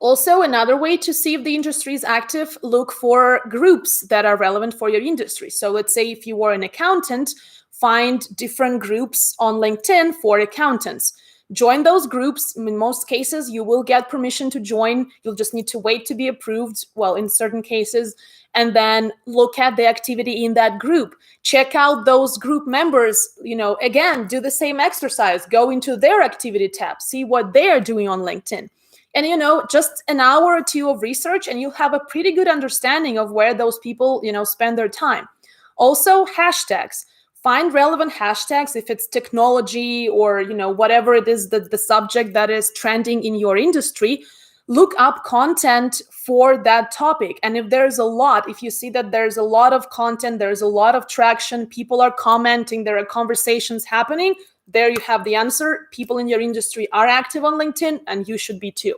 Also, another way to see if the industry is active, look for groups that are relevant for your industry. So let's say if you are an accountant, find different groups on LinkedIn for accountants. Join those groups. In most cases, you will get permission to join. You'll just need to wait to be approved, well, in certain cases, and then look at the activity in that group. Check out those group members, again, do the same exercise. Go into their activity tab, see what they are doing on LinkedIn. And, just an hour or two of research and you'll have a pretty good understanding of where those people, spend their time. Also, hashtags. Find relevant hashtags if it's technology or, whatever it is, the subject that is trending in your industry. Look up content for that topic. And if you see that there's a lot of content, there's a lot of traction, people are commenting, there are conversations happening, there you have the answer. People in your industry are active on LinkedIn and you should be too.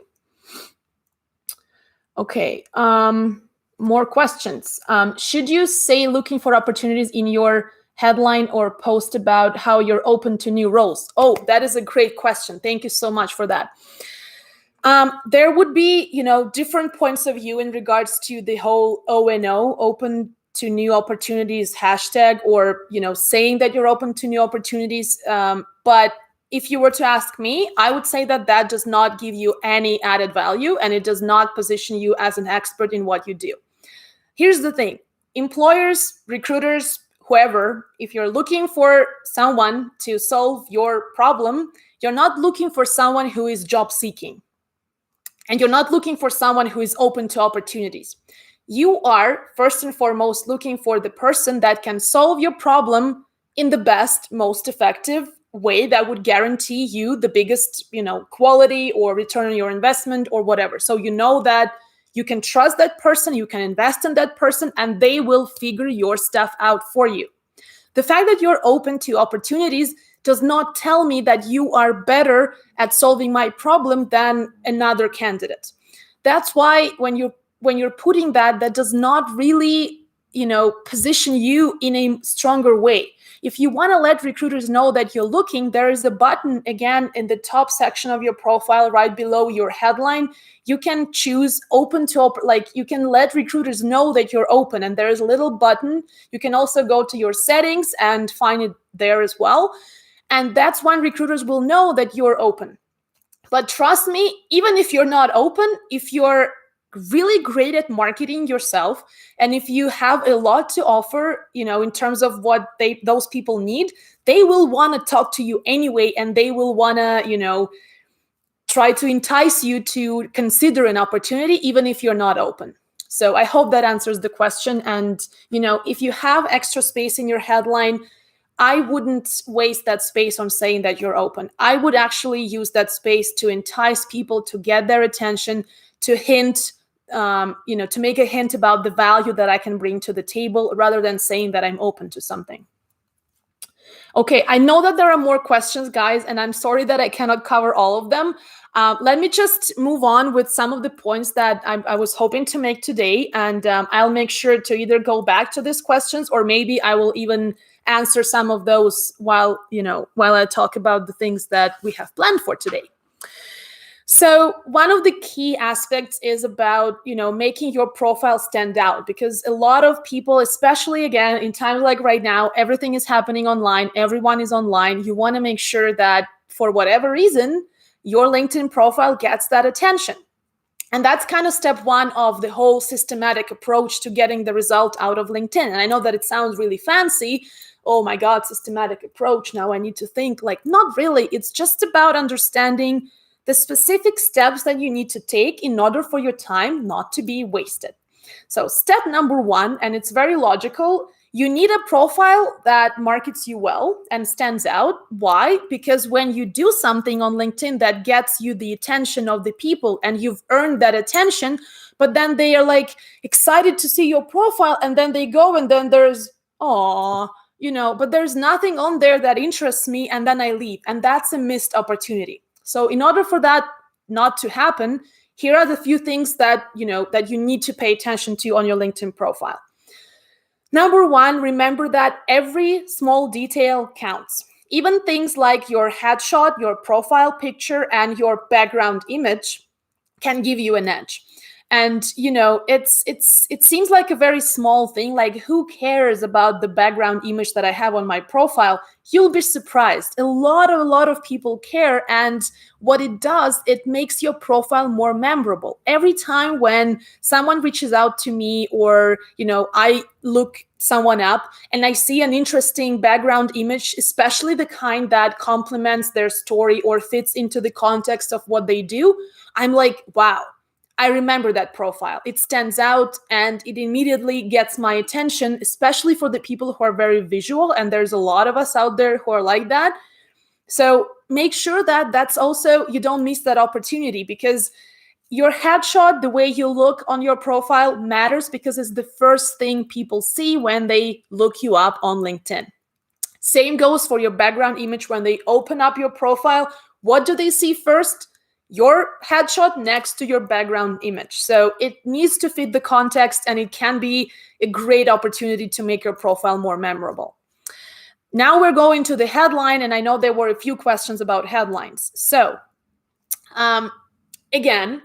Okay, more questions. Should you say looking for opportunities in your headline or post about how you're open to new roles? Oh, that is a great question. Thank you so much for that. There would be, different points of view in regards to the whole ONO, open to new opportunities hashtag, or, saying that you're open to new opportunities. But if you were to ask me, I would say that does not give you any added value and it does not position you as an expert in what you do. Here's the thing. Employers, recruiters, whoever, if you're looking for someone to solve your problem, you're not looking for someone who is job seeking. And you're not looking for someone who is open to opportunities. You are, first and foremost, looking for the person that can solve your problem in the best, most effective way that would guarantee you the biggest, quality or return on your investment or whatever. So you know that you can trust that person, you can invest in that person, and they will figure your stuff out for you. The fact that you're open to opportunities does not tell me that you are better at solving my problem than another candidate. That's why when you're putting that does not really, position you in a stronger way. If you want to let recruiters know that you're looking, there is a button again in the top section of your profile right below your headline. You can choose open to you can let recruiters know that you're open, and there's a little button. You can also go to your settings and find it there as well. And that's when recruiters will know that you're open. But trust me, even if you're not open, if you're really great at marketing yourself, and if you have a lot to offer, in terms of what those people need, they will want to talk to you anyway, and they will want to, try to entice you to consider an opportunity, even if you're not open. So I hope that answers the question. And, if you have extra space in your headline, I wouldn't waste that space on saying that you're open. I would actually use that space to entice people, to get their attention, to hint, to make a hint about the value that I can bring to the table, rather than saying that I'm open to something. Okay, I know that there are more questions, guys, and I'm sorry that I cannot cover all of them. Let me just move on with some of the points that I was hoping to make today, and I'll make sure to either go back to these questions, or maybe I will even answer some of those while I talk about the things that we have planned for today. So one of the key aspects is about, making your profile stand out, because a lot of people, especially again, in times like right now, everything is happening online. Everyone is online. You want to make sure that for whatever reason, your LinkedIn profile gets that attention. And that's kind of step one of the whole systematic approach to getting the result out of LinkedIn. And I know that it sounds really fancy. Oh my God, systematic approach. Now I need to think. Like, not really. It's just about understanding the specific steps that you need to take in order for your time not to be wasted. So step number one, and it's very logical, you need a profile that markets you well and stands out. Why? Because when you do something on LinkedIn that gets you the attention of the people and you've earned that attention, but then they are like excited to see your profile, and then they go and then there's, but there's nothing on there that interests me, and then I leave. And that's a missed opportunity. So in order for that not to happen, here are the few things that you need to pay attention to on your LinkedIn profile. Number one, remember that every small detail counts. Even things like your headshot, your profile picture, and your background image can give you an edge. And it seems like a very small thing, like who cares about the background image that I have on my profile? You'll be surprised. A lot of people care, and what it does, it makes your profile more memorable. Every time when someone reaches out to me, or I look someone up and I see an interesting background image, especially the kind that complements their story or fits into the context of what they do, I'm like, wow, I remember that profile. It stands out and it immediately gets my attention, especially for the people who are very visual. And there's a lot of us out there who are like that. So make sure that that's also, you don't miss that opportunity, because your headshot, the way you look on your profile, matters, because it's the first thing people see when they look you up on LinkedIn. Same goes for your background image. When they open up your profile, what do they see first? Your headshot next to your background image. So it needs to fit the context, and it can be a great opportunity to make your profile more memorable. Now we're going to the headline, and I know there were a few questions about headlines. So again,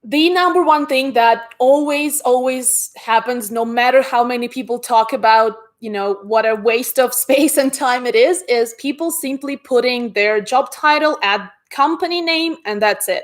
the number one thing that always happens, no matter how many people talk about what a waste of space and time it is people simply putting their job title at company name, and that's it.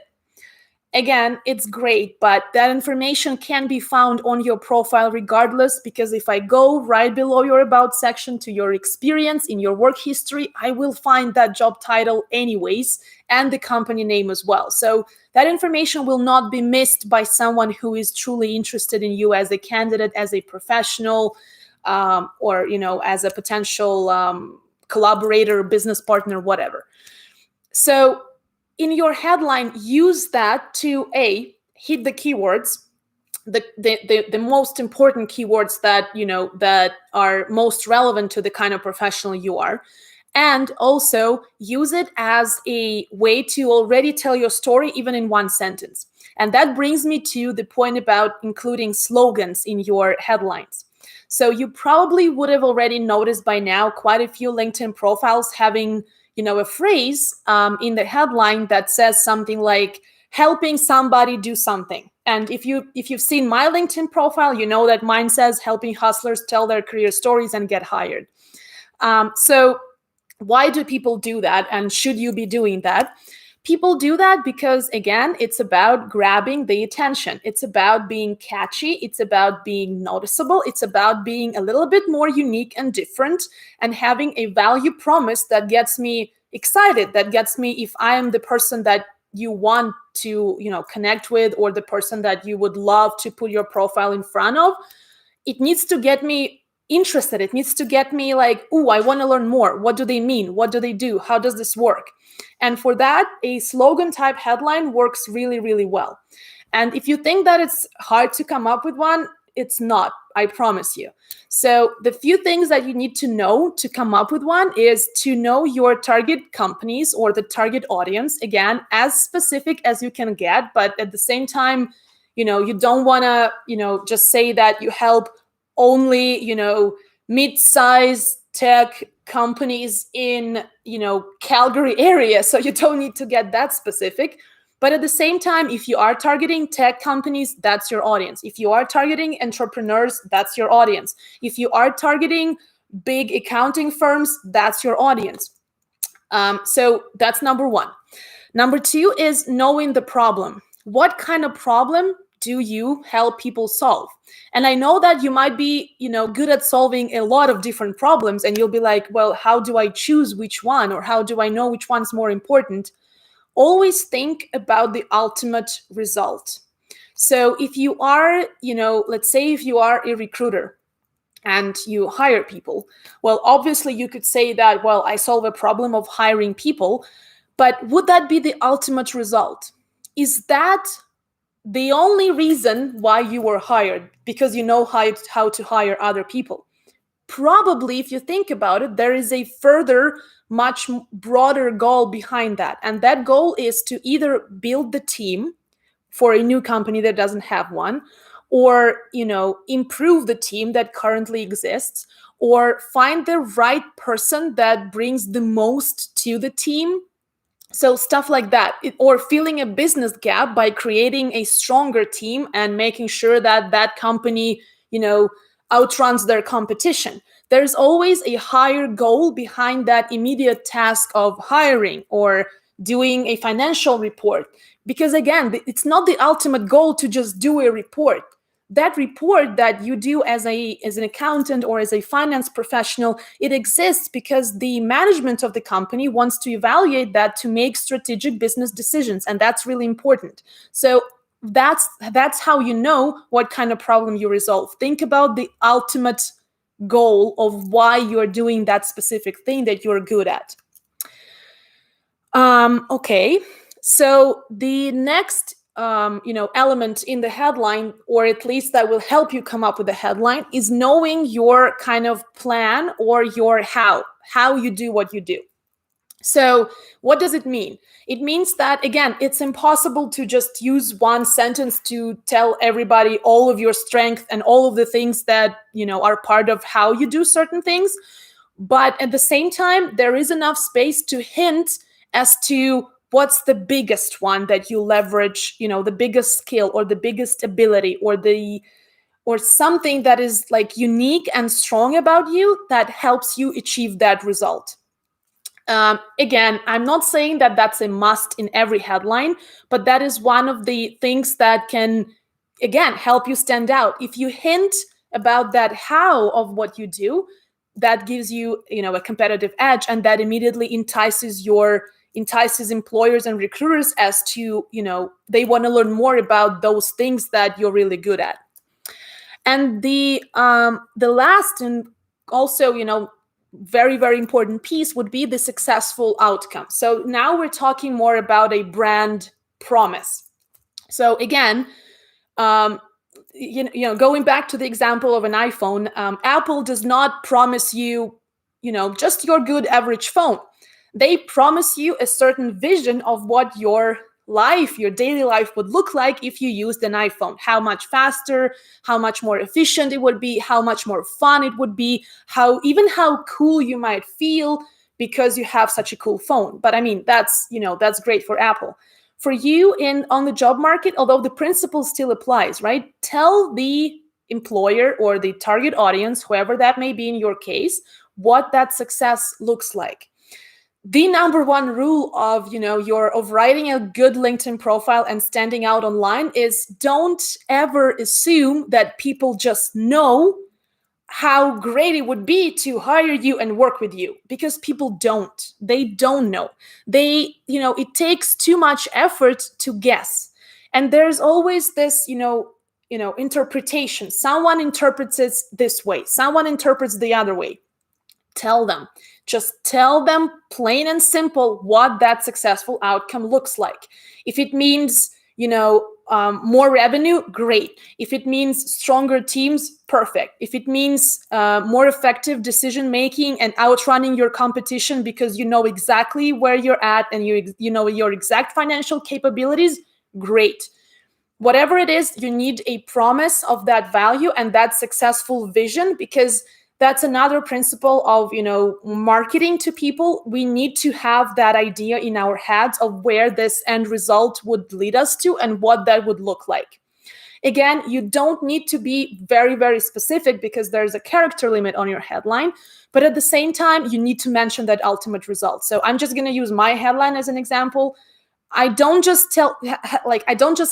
Again, it's great, but that information can be found on your profile regardless, because if I go right below your about section to your experience in your work history, I will find that job title anyways, and the company name as well. So that information will not be missed by someone who is truly interested in you as a candidate, as a professional, or as a potential collaborator, business partner, whatever. So in your headline, use that to hit the keywords, the most important keywords that that are most relevant to the kind of professional you are, and also use it as a way to already tell your story, even in one sentence. And that brings me to the point about including slogans in your headlines. So you probably would have already noticed by now quite a few LinkedIn profiles having a phrase in the headline that says something like helping somebody do something. And if you've seen my LinkedIn profile, you know that mine says helping hustlers tell their career stories and get hired. So why do people do that? And should you be doing that? People do that because, again, it's about grabbing the attention. It's about being catchy. It's about being noticeable. It's about being a little bit more unique and different, and having a value promise that gets me excited, that gets me, if I am the person that you want to, connect with, or the person that you would love to put your profile in front of, it needs to get me interested. It needs to get me like, ooh, I want to learn more. What do they mean? What do they do? How does this work? And for that, a slogan type headline works really, really well. And if you think that it's hard to come up with one, it's not, I promise you. So the few things that you need to know to come up with one is to know your target companies or the target audience, again, as specific as you can get, but at the same time, you don't want to, just say that you help only, mid-size tech companies in, Calgary area, so you don't need to get that specific. But at the same time, if you are targeting tech companies, that's your audience. If you are targeting entrepreneurs, that's your audience. If you are targeting big accounting firms, that's your audience. So that's number one. Number two is knowing the problem. What kind of problem do you help people solve? And I know that you might be, good at solving a lot of different problems, and you'll be like, well, how do I choose which one, or how do I know which one's more important? Always think about the ultimate result. So if you are, let's say if you are a recruiter and you hire people, well, obviously you could say that, well, I solve a problem of hiring people, but would that be the ultimate result? Is that the only reason why you were hired? Because you know how to hire other people? Probably, if you think about it, there is a further, much broader goal behind that. And that goal is to either build the team for a new company that doesn't have one, or, improve the team that currently exists, or find the right person that brings the most to the team. So stuff like that, or filling a business gap by creating a stronger team and making sure that that company, outruns their competition. There's always a higher goal behind that immediate task of hiring or doing a financial report. Because again, it's not the ultimate goal to just do a report. That report that you do as an accountant or as a finance professional, it exists because the management of the company wants to evaluate that to make strategic business decisions, and that's really important. So that's how you know what kind of problem you resolve. Think about the ultimate goal of why you're doing that specific thing that you're good at. Okay, so the next element in the headline, or at least that will help you come up with a headline, is knowing your kind of plan or your how you do what you do. So what does it mean? It means that, again, it's impossible to just use one sentence to tell everybody all of your strength and all of the things that, are part of how you do certain things. But at the same time, there is enough space to hint as to what's the biggest one that you leverage, the biggest skill or the biggest ability or something that is like unique and strong about you that helps you achieve that result. Again, I'm not saying that that's a must in every headline, but that is one of the things that can, again, help you stand out. If you hint about that how of what you do, that gives you, a competitive edge, and that immediately entices employers and recruiters as to, they want to learn more about those things that you're really good at. And the last and also, very, very important piece would be the successful outcome. So now we're talking more about a brand promise. So again, going back to the example of an iPhone, Apple does not promise you, just your good average phone. They promise you a certain vision of what your daily life would look like if you used an iPhone. How much faster, how much more efficient it would be, how much more fun it would be, how cool you might feel because you have such a cool phone. But I mean, that's great for Apple. For you on the job market, although the principle still applies, right? Tell the employer or the target audience, whoever that may be in your case, what that success looks like. The number one rule of writing a good LinkedIn profile and standing out online is don't ever assume that people just know how great it would be to hire you and work with you, because people don't. They don't know. It takes too much effort to guess. And there's always this, interpretation. Someone interprets it this way. Someone interprets the other way. Just tell them plain and simple what that successful outcome looks like. If it means, more revenue, great. If it means stronger teams, perfect. If it means more effective decision making and outrunning your competition because you know exactly where you're at and you know your exact financial capabilities, great. Whatever it is, you need a promise of that value and that successful vision, because That's another principle of, marketing to people. We need to have that idea in our heads of where this end result would lead us to and what that would look like. Again, you don't need to be very, very specific because there's a character limit on your headline. But at the same time, you need to mention that ultimate result. So I'm just going to use my headline as an example. I don't just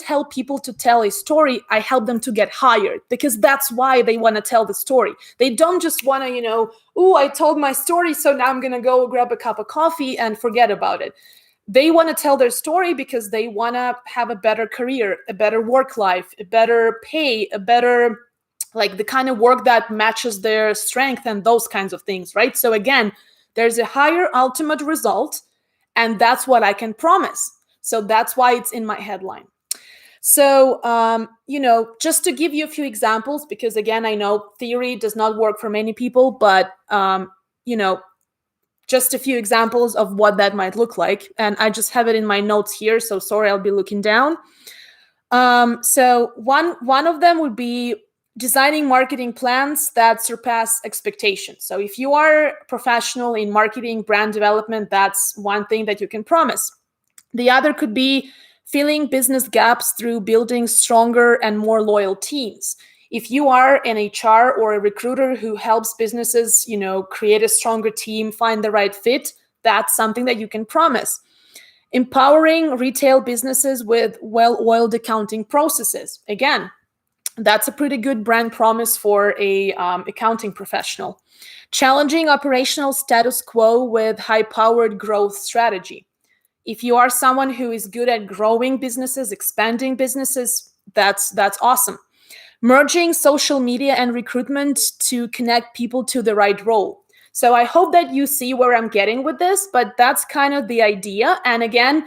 help people to tell a story. I help them to get hired, because that's why they want to tell the story. They don't just want to, I told my story, so now I'm going to go grab a cup of coffee and forget about it. They want to tell their story because they want to have a better career, a better work life, a better pay, a better, the kind of work that matches their strength and those kinds of things, right? So again, there's a higher ultimate result, and that's what I can promise. So that's why it's in my headline. So, just to give you a few examples, because again, I know theory does not work for many people, but, just a few examples of what that might look like. And I just have it in my notes here, so sorry, I'll be looking down. So one of them would be designing marketing plans that surpass expectations. So if you are a professional in marketing, brand development, that's one thing that you can promise. The other could be filling business gaps through building stronger and more loyal teams. If you are an HR or a recruiter who helps businesses, create a stronger team, find the right fit, that's something that you can promise. Empowering retail businesses with well-oiled accounting processes. Again, that's a pretty good brand promise for a accounting professional. Challenging operational status quo with high-powered growth strategy. If you are someone who is good at growing businesses, expanding businesses, that's awesome. Merging social media and recruitment to connect people to the right role. So I hope that you see where I'm getting with this, but that's kind of the idea. And again,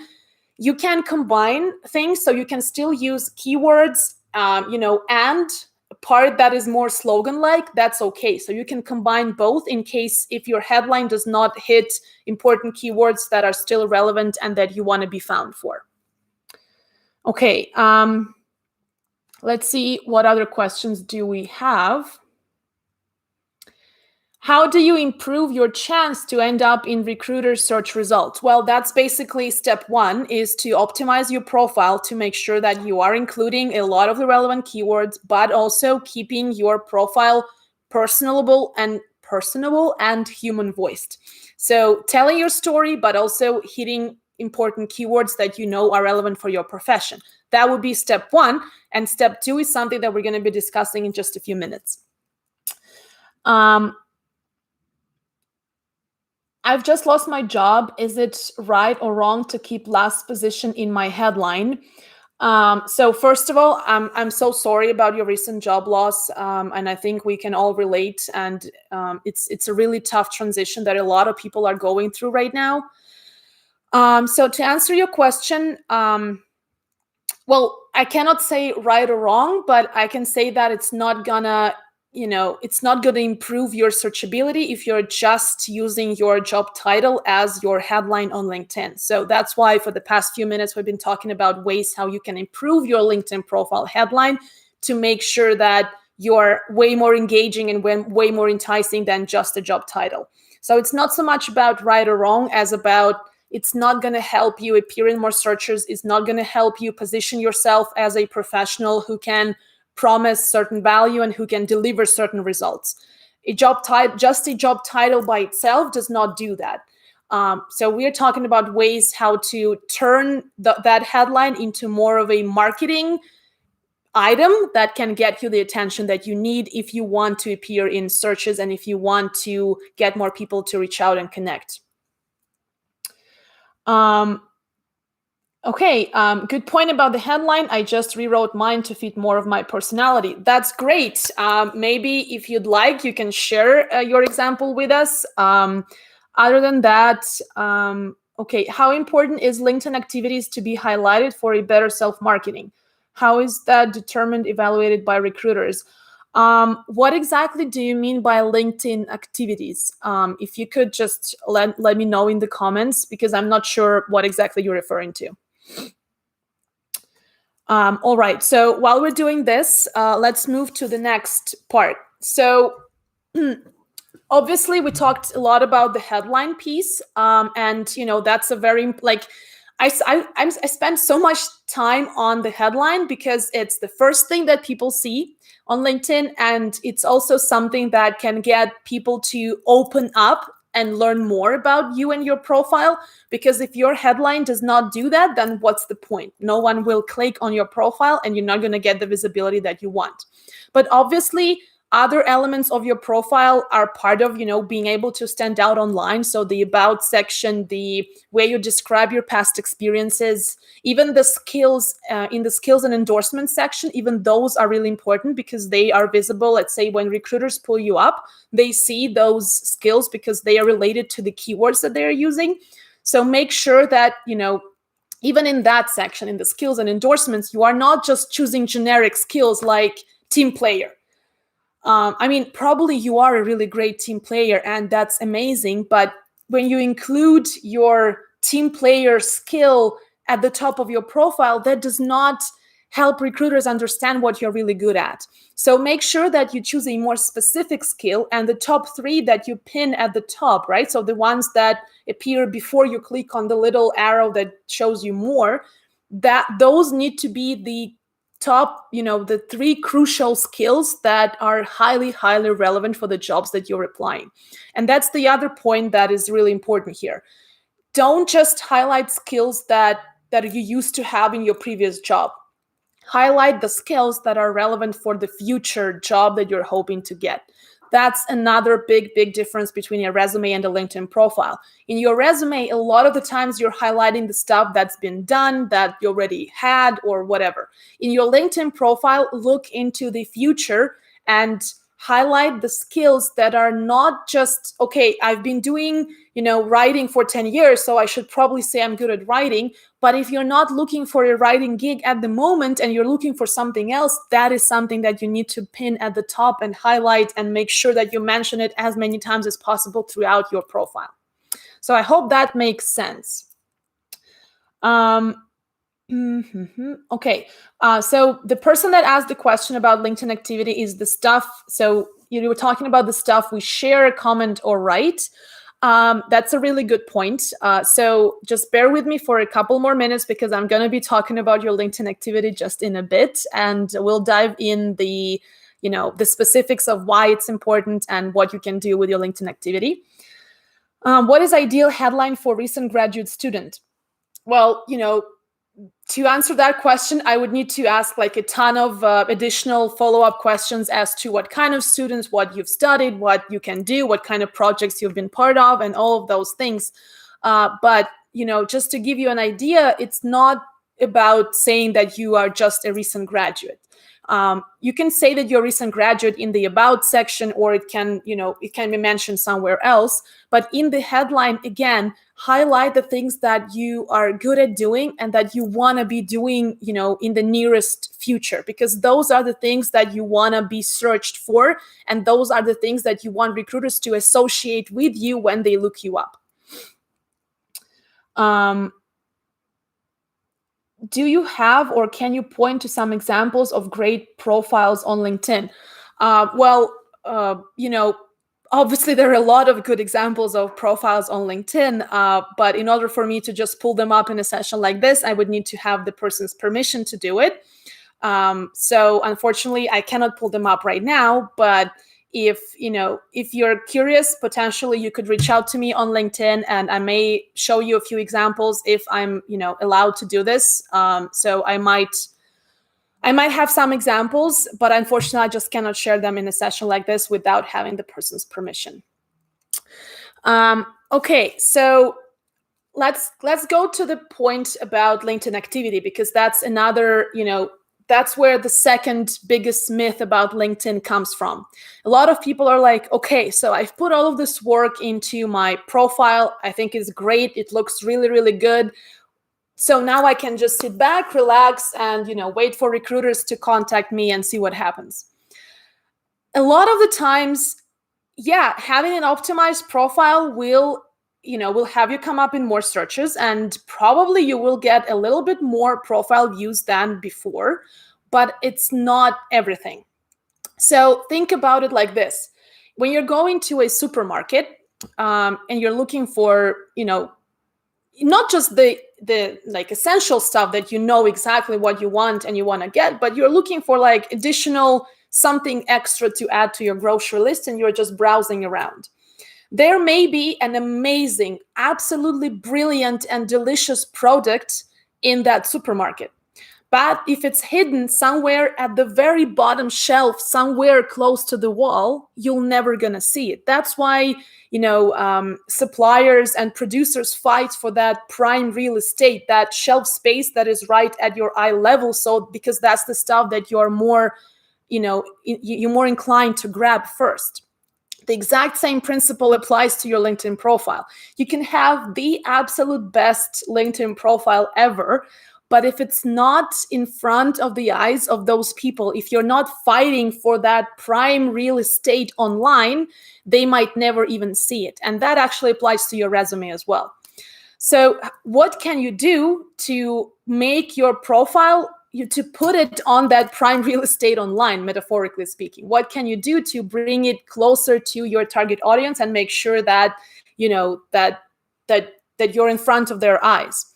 you can combine things, so you can still use keywords, and a part that is more slogan-like, that's okay. So you can combine both in case if your headline does not hit important keywords that are still relevant and that you want to be found for. Okay, let's see, what other questions do we have? How do you improve your chance to end up in recruiter search results? Well, that's basically step one, is to optimize your profile to make sure that you are including a lot of the relevant keywords, but also keeping your profile personable and human voiced. So telling your story, but also hitting important keywords that you know are relevant for your profession. That would be step one. And step two is something that we're going to be discussing in just a few minutes. I've just lost my job. Is it right or wrong to keep last position in my headline? So first of all, I'm so sorry about your recent job loss, and I think we can all relate. And it's a really tough transition that a lot of people are going through right now. So to answer your question, well, I cannot say right or wrong, but I can say that it's not gonna improve your searchability if you're just using your job title as your headline on LinkedIn. So that's why for the past few minutes, we've been talking about ways how you can improve your LinkedIn profile headline to make sure that you're way more engaging and way more enticing than just a job title. So it's not so much about right or wrong as about it's not going to help you appear in more searches. It's not going to help you position yourself as a professional who can promise certain value and who can deliver certain results. Just a job title by itself does not do that. So we're talking about ways how to turn that headline into more of a marketing item that can get you the attention that you need if you want to appear in searches and if you want to get more people to reach out and connect. Okay, good point about the headline. I just rewrote mine to fit more of my personality. That's great. Maybe if you'd like, you can share your example with us. Other than that, okay, how important is LinkedIn activities to be highlighted for a better self-marketing? How is that determined, evaluated by recruiters? What exactly do you mean by LinkedIn activities? If you could just let me know in the comments, because I'm not sure what exactly you're referring to. All right, so while we're doing this, let's move to the next part. So Obviously we talked a lot about the headline piece, and that's a very, like, I spend so much time on the headline because it's the first thing that people see on LinkedIn, and it's also something that can get people to open up and learn more about you and your profile. Because if your headline does not do that, then what's the point? No one will click on your profile and you're not going to get the visibility that you want. But obviously other elements of your profile are part of being able to stand out online. So the about section, the way you describe your past experiences, even the skills, in the skills and endorsement section, even those are really important because they are visible. Let's say when recruiters pull you up, they see those skills because they are related to the keywords that they're using. So make sure that even in that section, in the skills and endorsements, you are not just choosing generic skills like team player. I mean, probably you are a really great team player and that's amazing. But when you include your team player skill at the top of your profile, that does not help recruiters understand what you're really good at. So make sure that you choose a more specific skill and the top 3 that you pin at the top, right? So the ones that appear before you click on the little arrow that shows you more, that those need to be the top, the 3 crucial skills that are highly, highly relevant for the jobs that you're applying. And that's the other point that is really important here. Don't just highlight skills that you used to have in your previous job. Highlight the skills that are relevant for the future job that you're hoping to get. That's another big, big difference between your resume and a LinkedIn profile. In your resume, a lot of the times you're highlighting the stuff that's been done, that you already had, or whatever. In your LinkedIn profile, look into the future and highlight the skills that are not just, okay, I've been doing, writing for 10 years, so I should probably say I'm good at writing. But if you're not looking for a writing gig at the moment and you're looking for something else, that is something that you need to pin at the top and highlight and make sure that you mention it as many times as possible throughout your profile. So I hope that makes sense. Okay. So the person that asked the question about LinkedIn activity is the stuff. So you were talking about the stuff we share, comment, or write. That's a really good point. So just bear with me for a couple more minutes because I'm going to be talking about your LinkedIn activity just in a bit, and we'll dive in the specifics of why it's important and what you can do with your LinkedIn activity. What is ideal headline for recent graduate student? Well, to answer that question, I would need to ask like a ton of additional follow-up questions as to what kind of students, what you've studied, what you can do, what kind of projects you've been part of, and all of those things. But, just to give you an idea, it's not about saying that you are just a recent graduate. You can say that you're a recent graduate in the about section, or it can be mentioned somewhere else. But in the headline, again, highlight the things that you are good at doing and that you want to be doing, in the nearest future, because those are the things that you want to be searched for. And those are the things that you want recruiters to associate with you when they look you up. Do you have, or can you point to some examples of great profiles on LinkedIn? Obviously there are a lot of good examples of profiles on LinkedIn, but in order for me to just pull them up in a session like this, I would need to have the person's permission to do it. So unfortunately, I cannot pull them up right now, but if you're curious, potentially you could reach out to me on LinkedIn and I may show you a few examples if I'm, allowed to do this. So I might have some examples, but unfortunately I just cannot share them in a session like this without having the person's permission. Okay, so let's go to the point about LinkedIn activity, because that's another, that's where the second biggest myth about LinkedIn comes from. A lot of people are like, okay, so I've put all of this work into my profile. I think it's great. It looks really, really good. So now I can just sit back, relax, and, wait for recruiters to contact me and see what happens. A lot of the times, yeah, having an optimized profile will have you come up in more searches, and probably you will get a little bit more profile views than before, but it's not everything. So think about it like this. when you're going to a supermarket and you're looking for, not just the like essential stuff that you know exactly what you want and you want to get, but you're looking for like additional something extra to add to your grocery list, and you're just browsing around. There may be an amazing, absolutely brilliant and delicious product in that supermarket. But if it's hidden somewhere at the very bottom shelf, somewhere close to the wall, you're never gonna see it. That's why, suppliers and producers fight for that prime real estate, that shelf space that is right at your eye level. So because that's the stuff that you're more, you're more inclined to grab first. The exact same principle applies to your LinkedIn profile. You can have the absolute best LinkedIn profile ever, but if it's not in front of the eyes of those people, if you're not fighting for that prime real estate online, they might never even see it. And that actually applies to your resume as well. So what can you do to make your profile, to put it on that prime real estate online, metaphorically speaking? What can you do to bring it closer to your target audience and make sure that, that you're in front of their eyes?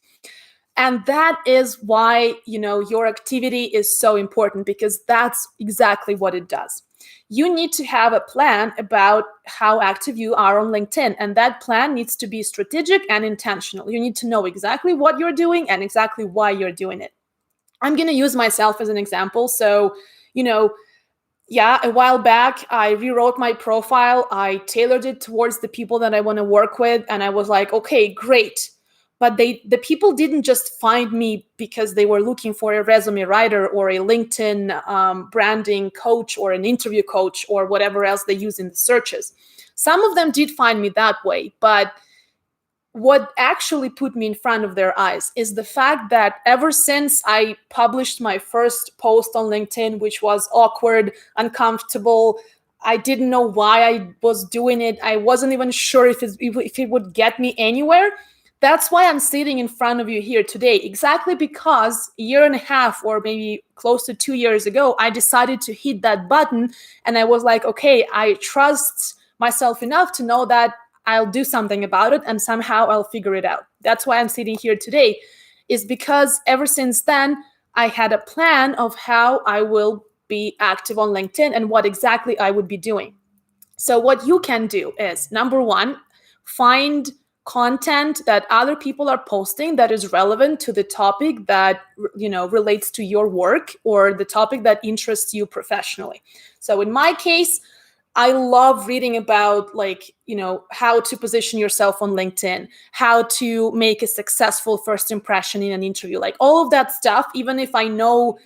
And that is why, your activity is so important, because that's exactly what it does. You need to have a plan about how active you are on LinkedIn, and that plan needs to be strategic and intentional. You need to know exactly what you're doing and exactly why you're doing it. I'm going to use myself as an example. So, a while back, I rewrote my profile. I tailored it towards the people that I want to work with. And I was like, okay, great. But the people didn't just find me because they were looking for a resume writer or a LinkedIn branding coach or an interview coach or whatever else they use in the searches. Some of them did find me that way, but what actually put me in front of their eyes is the fact that ever since I published my first post on LinkedIn, which was awkward, uncomfortable, I didn't know why I was doing it. I wasn't even sure if it would get me anywhere. That's why I'm sitting in front of you here today, exactly because a year and a half or maybe close to 2 years ago, I decided to hit that button. And I was like, okay, I trust myself enough to know that I'll do something about it and somehow I'll figure it out. That's why I'm sitting here today, is because ever since then, I had a plan of how I will be active on LinkedIn and what exactly I would be doing. So what you can do is, number one, find content that other people are posting that is relevant to the topic that relates to your work or the topic that interests you professionally. So in my case, I love reading about how to position yourself on LinkedIn, how to make a successful first impression in an interview, like all of that stuff. Even if I know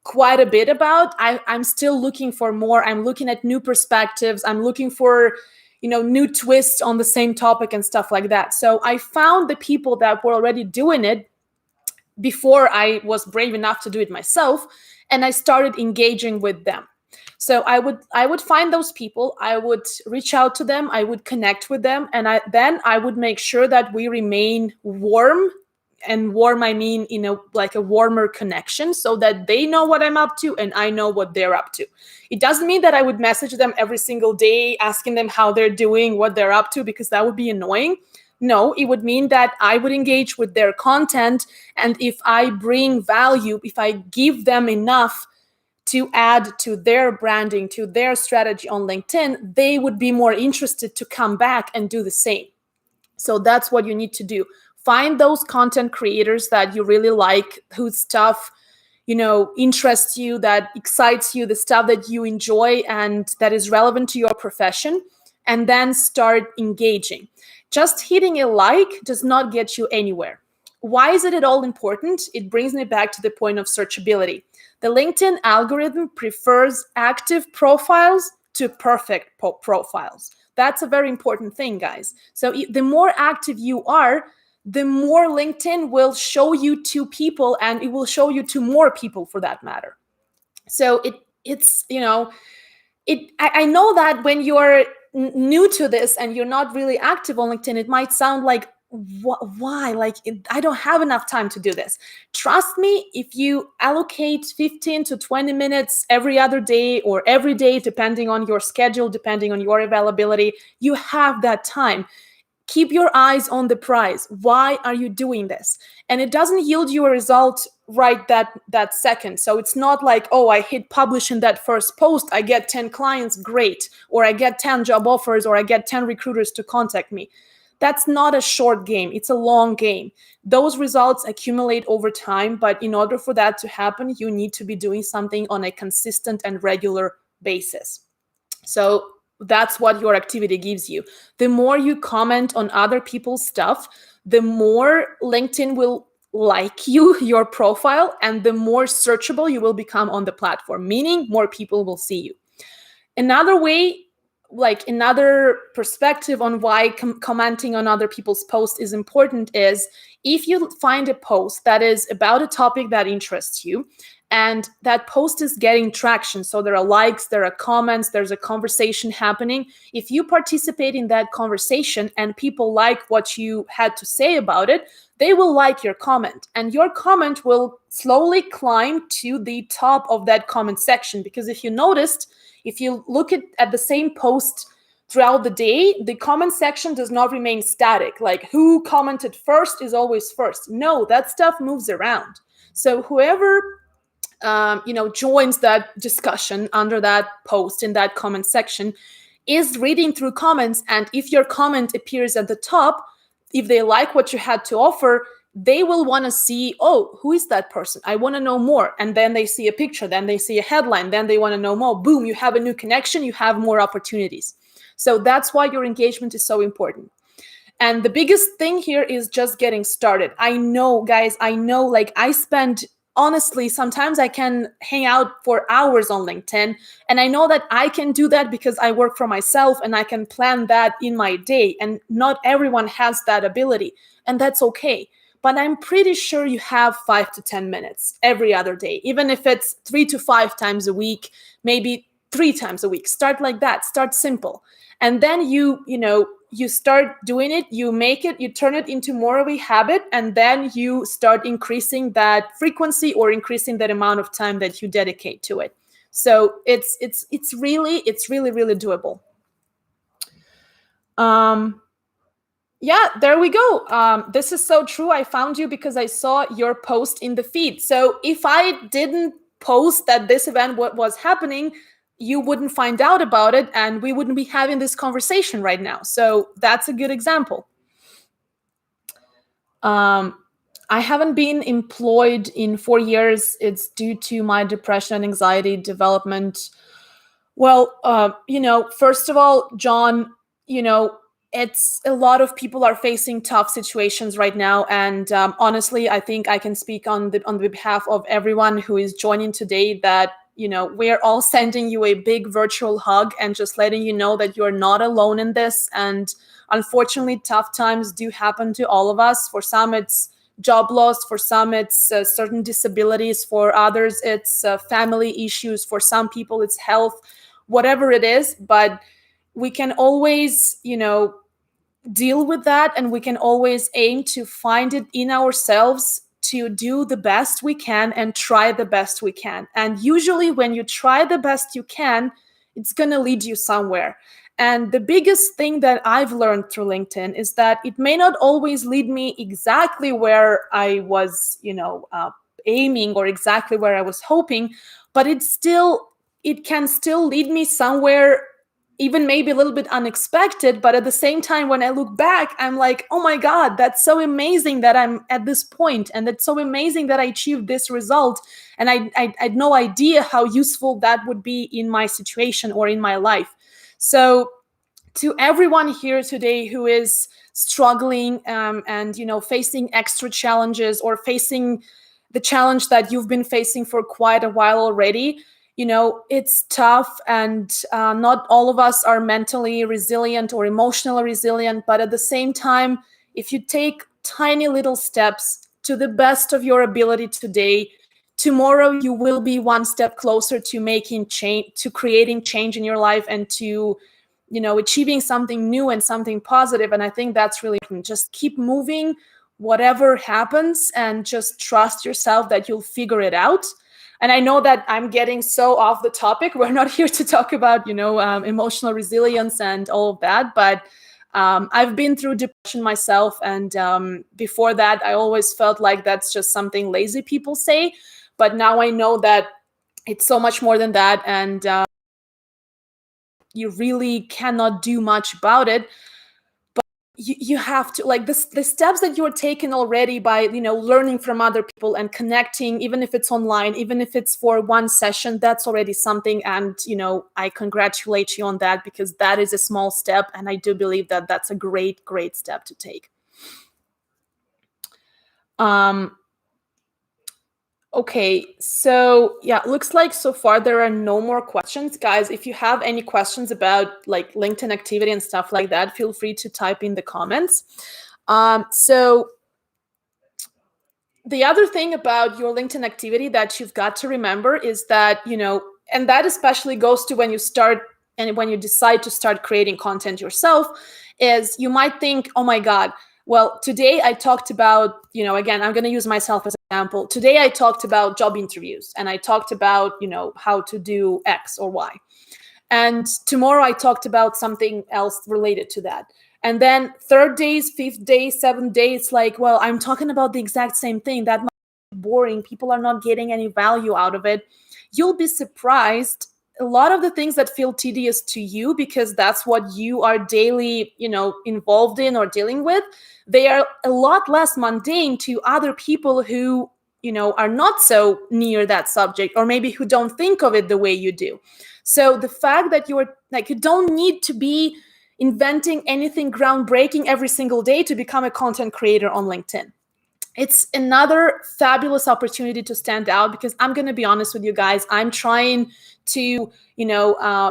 quite a bit about, I'm still looking for more. I'm looking at new perspectives. I'm looking for new twists on the same topic and stuff like that. So I found the people that were already doing it before I was brave enough to do it myself, and I started engaging with them. So I would find those people, I would reach out to them, I would connect with them, and I would make sure that we remain warm. And warm, I mean, like a warmer connection, so that they know what I'm up to and I know what they're up to. It doesn't mean that I would message them every single day, asking them how they're doing, what they're up to, because that would be annoying. No, it would mean that I would engage with their content. And if I bring value, if I give them enough to add to their branding, to their strategy on LinkedIn, they would be more interested to come back and do the same. So that's what you need to do. Find those content creators that you really like, whose stuff, interests you, that excites you, the stuff that you enjoy and that is relevant to your profession, and then start engaging. Just hitting a like does not get you anywhere. Why is it at all important? It brings me back to the point of searchability. The LinkedIn algorithm prefers active profiles to perfect profiles. That's a very important thing, guys. So the more active you are, the more LinkedIn will show you to people, and it will show you to more people for that matter. So I know that when you're new to this and you're not really active on LinkedIn, it might sound like why? Like, I don't have enough time to do this. Trust me, if you allocate 15 to 20 minutes every other day or every day, depending on your schedule, depending on your availability, you have that time. Keep your eyes on the prize. Why are you doing this? And it doesn't yield you a result right that second. So it's not like, oh, I hit publish in that first post, I get 10 clients, great, or I get 10 job offers, or I get 10 recruiters to contact me. That's not a short game, it's a long game. Those results accumulate over time, but in order for that to happen, you need to be doing something on a consistent and regular basis. So that's what your activity gives you. The more you comment on other people's stuff, the more LinkedIn will like you, your profile, and the more searchable you will become on the platform, meaning more people will see you. Another way, like another perspective on why commenting on other people's posts is important is if you find a post that is about a topic that interests you and that post is getting traction, so there are likes, there are comments, there's a conversation happening. If you participate in that conversation and people like what you had to say about it, they will like your comment, and your comment will slowly climb to the top of that comment section. Because if you noticed, if you look at the same post throughout the day, the comment section does not remain static. Like who commented first is always first. No, that stuff moves around. So whoever joins that discussion under that post in that comment section is reading through comments, and if your comment appears at the top, if they like what you had to offer, they will want to see, oh, who is that person? I want to know more. And then they see a picture, then they see a headline, then they want to know more. Boom, you have a new connection, you have more opportunities. So that's why your engagement is so important. And the biggest thing here is just getting started. I know, guys, like I spend, honestly, sometimes I can hang out for hours on LinkedIn. And I know that I can do that because I work for myself and I can plan that in my day. And not everyone has that ability. And that's okay. But I'm pretty sure you have 5 to 10 minutes every other day, even if it's 3 to 5 times a week, maybe 3 times a week. Start like that. Start simple. And then you start doing it, you make it, you turn it into more of a habit, and then you start increasing that frequency or increasing that amount of time that you dedicate to it. So it's really doable. Yeah, there we go. This is so true. I found you because I saw your post in the feed. So if I didn't post that this event was happening, you wouldn't find out about it and we wouldn't be having this conversation right now. So that's a good example. I haven't been employed in 4 years. It's due to my depression and anxiety development. Well, first of all, John, it's a lot of people are facing tough situations right now, and honestly, I think I can speak on the behalf of everyone who is joining today that we're all sending you a big virtual hug and just letting you know that you're not alone in this. And unfortunately, tough times do happen to all of us. For some, it's job loss. For some, it's certain disabilities. For others, it's family issues. For some people, it's health, whatever it is. But we can always, deal with that, and we can always aim to find it in ourselves to do the best we can and try the best we can. And usually when you try the best you can, it's going to lead you somewhere. And the biggest thing that I've learned through LinkedIn is that it may not always lead me exactly where I was, aiming, or exactly where I was hoping, but it can still lead me somewhere, even maybe a little bit unexpected. But at the same time, when I look back, I'm like, oh my God, that's so amazing that I'm at this point, and that's so amazing that I achieved this result. And I had no idea how useful that would be in my situation or in my life. So to everyone here today who is struggling and facing extra challenges, or facing the challenge that you've been facing for quite a while already, it's tough, and not all of us are mentally resilient or emotionally resilient. But at the same time, if you take tiny little steps to the best of your ability today, tomorrow you will be one step closer to making change, to creating change in your life, and to achieving something new and something positive. And I think that's really important. Just keep moving, whatever happens, and just trust yourself that you'll figure it out. And I know that I'm getting so off the topic. We're not here to talk about, emotional resilience and all of that. But I've been through depression myself. And before that, I always felt like that's just something lazy people say. But now I know that it's so much more than that. And you really cannot do much about it. You have to, like, the steps that you're taking already by learning from other people and connecting, even if it's online, even if it's for one session, that's already something. And I congratulate you on that, because that is a small step, and I do believe that that's a great step to take. Okay, so yeah, looks like so far there are no more questions. Guys, if you have any questions about like LinkedIn activity and stuff like that, feel free to type in the comments. So the other thing about your LinkedIn activity that you've got to remember is that, and that especially goes to when you start and when you decide to start creating content yourself, is you might think, oh my God, well, today I talked about, again, I'm going to use myself as an example. Today I talked about job interviews, and I talked about, how to do X or Y. And tomorrow I talked about something else related to that. And then third days, fifth day, seventh day, it's like, well, I'm talking about the exact same thing. That might be boring. People are not getting any value out of it. You'll be surprised. A lot of the things that feel tedious to you, because that's what you are daily, involved in or dealing with, they are a lot less mundane to other people who, are not so near that subject, or maybe who don't think of it the way you do. So the fact that you don't need to be inventing anything groundbreaking every single day to become a content creator on LinkedIn. It's another fabulous opportunity to stand out, because I'm going to be honest with you guys, I'm trying to,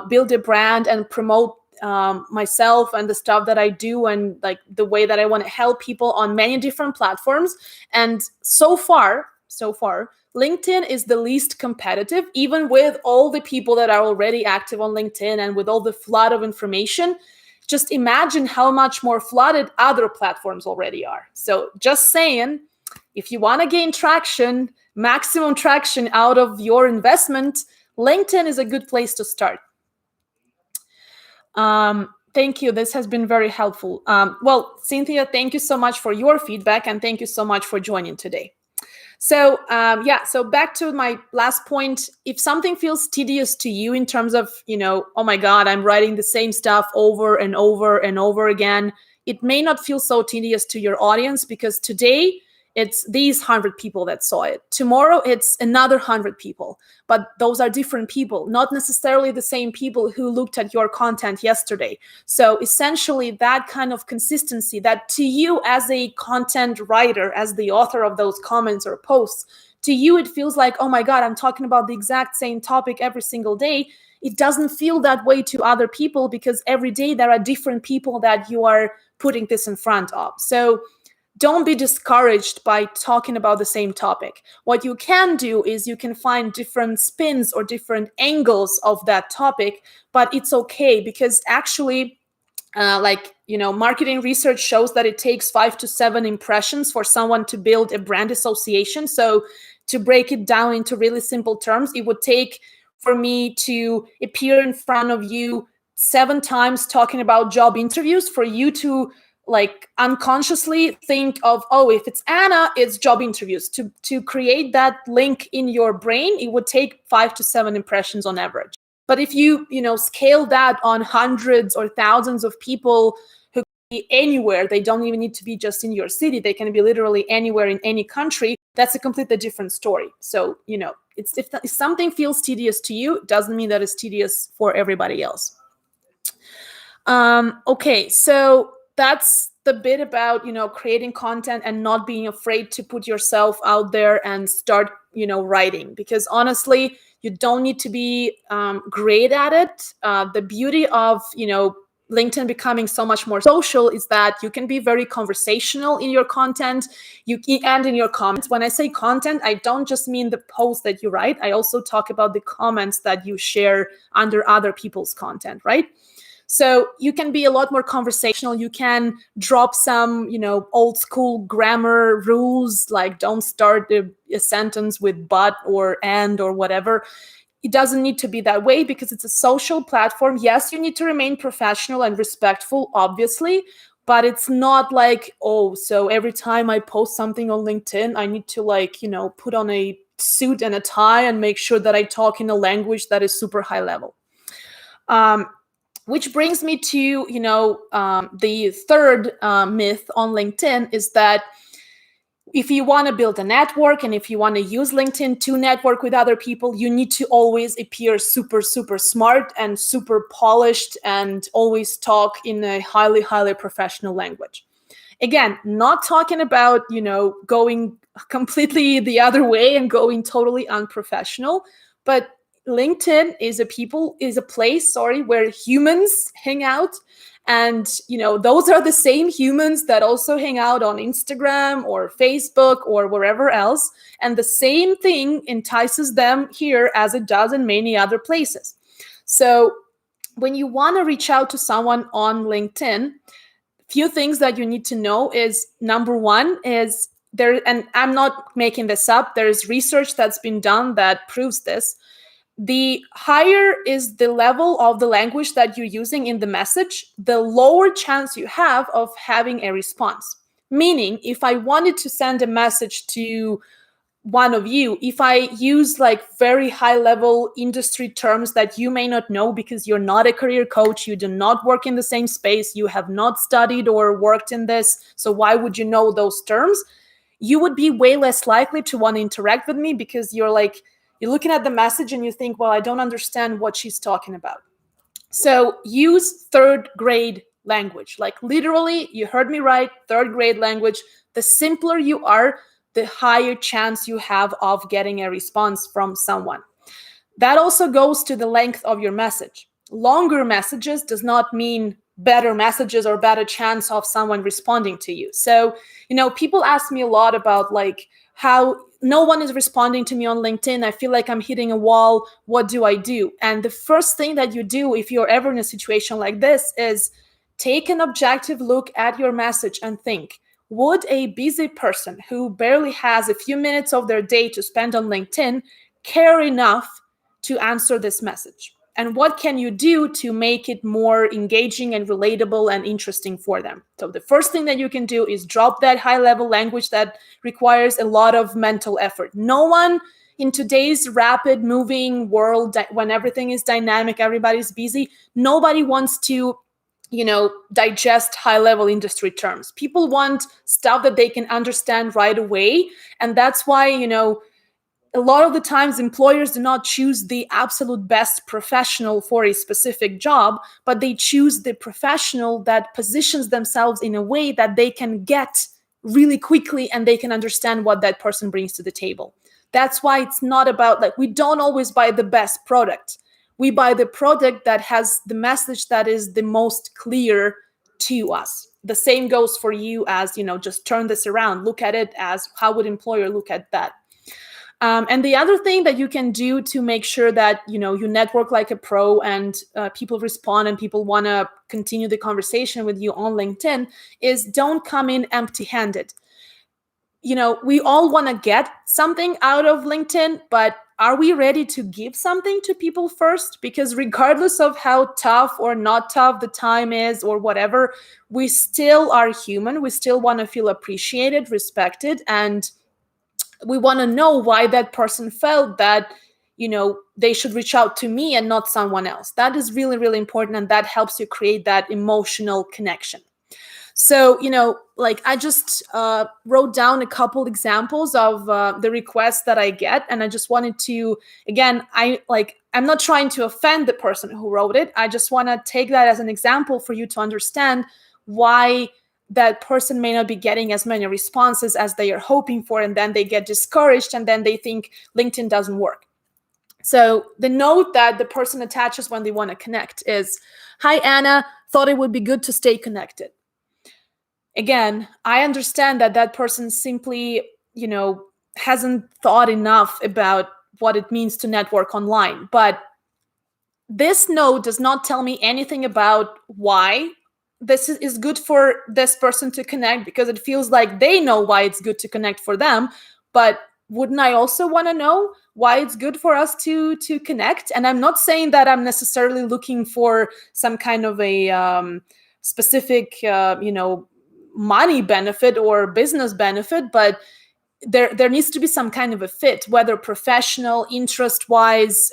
build a brand and promote myself and the stuff that I do, and like the way that I want to help people on many different platforms. And so far, LinkedIn is the least competitive, even with all the people that are already active on LinkedIn and with all the flood of information. Just imagine how much more flooded other platforms already are. So just saying, if you want to gain traction, maximum traction out of your investment, LinkedIn is a good place to start. Thank you. This has been very helpful. Well, Cynthia, thank you so much for your feedback, and thank you so much for joining today. So so back to my last point. If something feels tedious to you in terms of, oh my God, I'm writing the same stuff over and over and over again, it may not feel so tedious to your audience, because today it's these 100 people that saw it. Tomorrow it's another 100 people, but those are different people, not necessarily the same people who looked at your content yesterday. So essentially that kind of consistency, that to you as a content writer, as the author of those comments or posts, to you it feels like, oh my God, I'm talking about the exact same topic every single day. It doesn't feel that way to other people, because every day there are different people that you are putting this in front of. So don't be discouraged by talking about the same topic. What you can do is you can find different spins or different angles of that topic, but it's okay, because actually, marketing research shows that it takes 5 to 7 impressions for someone to build a brand association. So to break it down into really simple terms, it would take for me to appear in front of you 7 times talking about job interviews for you to unconsciously think of, oh, if it's Anna, it's job interviews. To create that link in your brain, it would take 5 to 7 impressions on average. But if you scale that on hundreds or thousands of people who can be anywhere, they don't even need to be just in your city, they can be literally anywhere in any country, that's a completely different story. So, if something feels tedious to you, it doesn't mean that it's tedious for everybody else. Okay, so that's the bit about, creating content and not being afraid to put yourself out there and start, writing. Because honestly, you don't need to be great at it. The beauty of, LinkedIn becoming so much more social is that you can be very conversational in your content and in your comments. When I say content, I don't just mean the post that you write. I also talk about the comments that you share under other people's content, right? So you can be a lot more conversational. You can drop some, old school grammar rules, like don't start a sentence with but or and or whatever. It doesn't need to be that way because it's a social platform. Yes, you need to remain professional and respectful, obviously, but it's not like, oh, so every time I post something on LinkedIn, I need to put on a suit and a tie and make sure that I talk in a language that is super high level. Which brings me to, the third myth on LinkedIn is that if you want to build a network and if you want to use LinkedIn to network with other people, you need to always appear super, super smart and super polished and always talk in a highly, highly professional language. Again, not talking about, going completely the other way and going totally unprofessional, but LinkedIn is a place, where humans hang out. And, those are the same humans that also hang out on Instagram or Facebook or wherever else. And the same thing entices them here as it does in many other places. So when you want to reach out to someone on LinkedIn, few things that you need to know is, number one is there, and I'm not making this up, there's research that's been done that proves this. The higher is the level of the language that you're using in the message, the lower chance you have of having a response. Meaning, if I wanted to send a message to one of you, if I use very high level industry terms that you may not know because you're not a career coach, you do not work in the same space, you have not studied or worked in this, so why would you know those terms? You would be way less likely to want to interact with me because you're looking at the message and you think, well, I don't understand what she's talking about. So use third grade language. Like literally, you heard me right, third grade language. The simpler you are, the higher chance you have of getting a response from someone. That also goes to the length of your message. Longer messages does not mean better messages or better chance of someone responding to you. So, people ask me a lot about how no one is responding to me on LinkedIn. I feel like I'm hitting a wall. What do I do? And the first thing that you do if you're ever in a situation like this is take an objective look at your message and think, would a busy person who barely has a few minutes of their day to spend on LinkedIn care enough to answer this message? And what can you do to make it more engaging and relatable and interesting for them? So the first thing that you can do is drop that high-level language that requires a lot of mental effort. No one in today's rapid moving world, when everything is dynamic, everybody's busy, nobody wants to digest high-level industry terms. People want stuff that they can understand right away. And that's why, a lot of the times employers do not choose the absolute best professional for a specific job, but they choose the professional that positions themselves in a way that they can get really quickly and they can understand what that person brings to the table. That's why it's not about we don't always buy the best product. We buy the product that has the message that is the most clear to us. The same goes for you as, just turn this around. Look at it as, how would employer look at that? And the other thing that you can do to make sure that, you network like a pro and people respond and people want to continue the conversation with you on LinkedIn is don't come in empty-handed. We all want to get something out of LinkedIn, but are we ready to give something to people first? Because regardless of how tough or not tough the time is or whatever, we still are human. We still want to feel appreciated, respected, and we want to know why that person felt that, they should reach out to me and not someone else. That is really, really important. And that helps you create that emotional connection. So, I just wrote down a couple examples of the requests that I get. And I just wanted to, again, I'm not trying to offend the person who wrote it. I just want to take that as an example for you to understand why that person may not be getting as many responses as they are hoping for. And then they get discouraged and then they think LinkedIn doesn't work. So the note that the person attaches when they want to connect is, "Hi, Anna, thought it would be good to stay connected." Again, I understand that that person simply, hasn't thought enough about what it means to network online. But this note does not tell me anything about why this is good for this person to connect, because it feels like they know why it's good to connect for them. But wouldn't I also want to know why it's good for us to connect? And I'm not saying that I'm necessarily looking for some kind of a specific money benefit or business benefit, but there needs to be some kind of a fit, whether professional, interest wise,